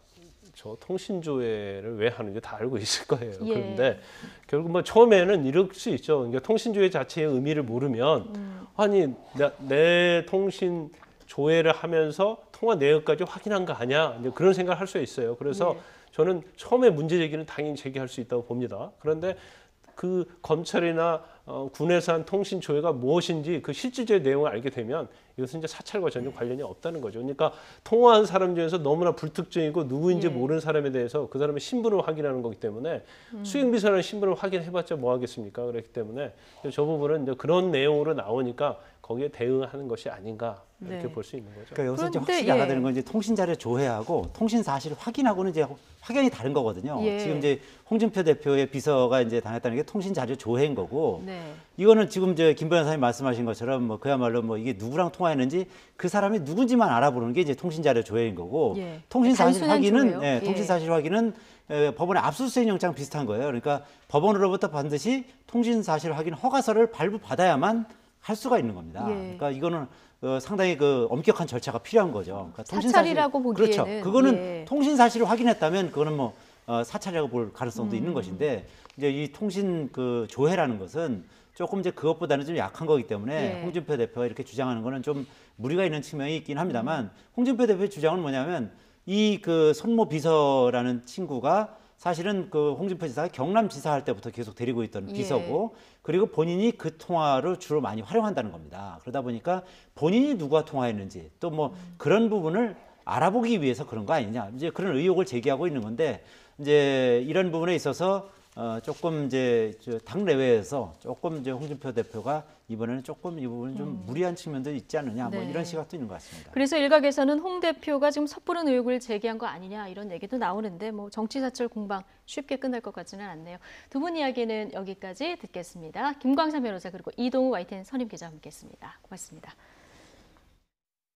저 통신조회를 왜 하는지 다 알고 있을 거예요. 예. 그런데 결국 뭐 처음에는 이럴 수 있죠. 그러니까 통신조회 자체의 의미를 모르면 아니 내 통신 조회를 하면서 통화 내역까지 확인한 거 아니야? 이제 그런 생각을 할 수 있어요. 그래서 저는 처음에 문제 제기는 당연히 제기할 수 있다고 봅니다. 그런데 그 검찰이나 군에서 한 통신 조회가 무엇인지 그 실질적인 내용을 알게 되면 이것은 이제 사찰과 전혀 관련이 없다는 거죠. 그러니까 통화한 사람 중에서 너무나 불특정이고 누구인지 모르는 사람에 대해서 그 사람의 신분을 확인하는 거기 때문에 수행비서라는 신분을 확인해봤자 뭐 하겠습니까? 그렇기 때문에 저 부분은 이제 그런 내용으로 나오니까 거기에 대응하는 것이 아닌가 이렇게 볼 수 있는 거죠. 그러니까 여기서 이제 확실히 알아야 건 이제 통신 자료 조회하고 통신 사실 확인하고는 이제 확연히 다른 거거든요. 지금 이제 홍준표 대표의 비서가 이제 당했다는 게 통신 자료 조회인 거고, 이거는 지금 이제 김 변호사님 말씀하신 것처럼 뭐 그야말로 뭐 이게 누구랑 통화했는지 그 사람이 누군지만 알아보는 게 이제 통신 자료 조회인 거고, 통신 사실 확인은 통신 사실 확인은 법원의 압수수색 영장 비슷한 거예요. 그러니까 법원으로부터 반드시 통신 사실 확인 허가서를 발부받아야만 할 수가 있는 겁니다. 그러니까 이거는 상당히 그 엄격한 절차가 필요한 거죠. 그러니까 사찰이라고 보기에는. 그렇죠. 그거는 통신 사실을 확인했다면 그거는 뭐 사찰이라고 볼 가능성도 있는 것인데, 이제 이 통신 그 조회라는 것은 조금 이제 그것보다는 좀 약한 거기 때문에 홍준표 대표가 이렇게 주장하는 거는 좀 무리가 있는 측면이 있긴 합니다만, 홍준표 대표의 주장은 뭐냐면 이 그 손모 비서라는 친구가 사실은 그 홍준표 지사가 경남지사 할 때부터 계속 데리고 있던 비서고, 그리고 본인이 그 통화를 주로 많이 활용한다는 겁니다. 그러다 보니까 본인이 누구와 통화했는지 또 뭐 그런 부분을 알아보기 위해서 그런 거 아니냐, 이제 그런 의혹을 제기하고 있는 건데, 이제 이런 부분에 있어서 조금 이제 당 내외에서 조금 이제 홍준표 대표가 이번에는 조금 이 부분 좀 무리한 측면도 있지 않느냐, 뭐 이런 시각도 있는 것 같습니다. 그래서 일각에서는 홍 대표가 지금 섣부른 의혹을 제기한 거 아니냐 이런 얘기도 나오는데, 뭐 정치 사철 공방 쉽게 끝날 것 같지는 않네요. 두 분 이야기는 여기까지 듣겠습니다. 김광삼 변호사 그리고 이동우 YTN 선임 기자 함께했습니다. 고맙습니다.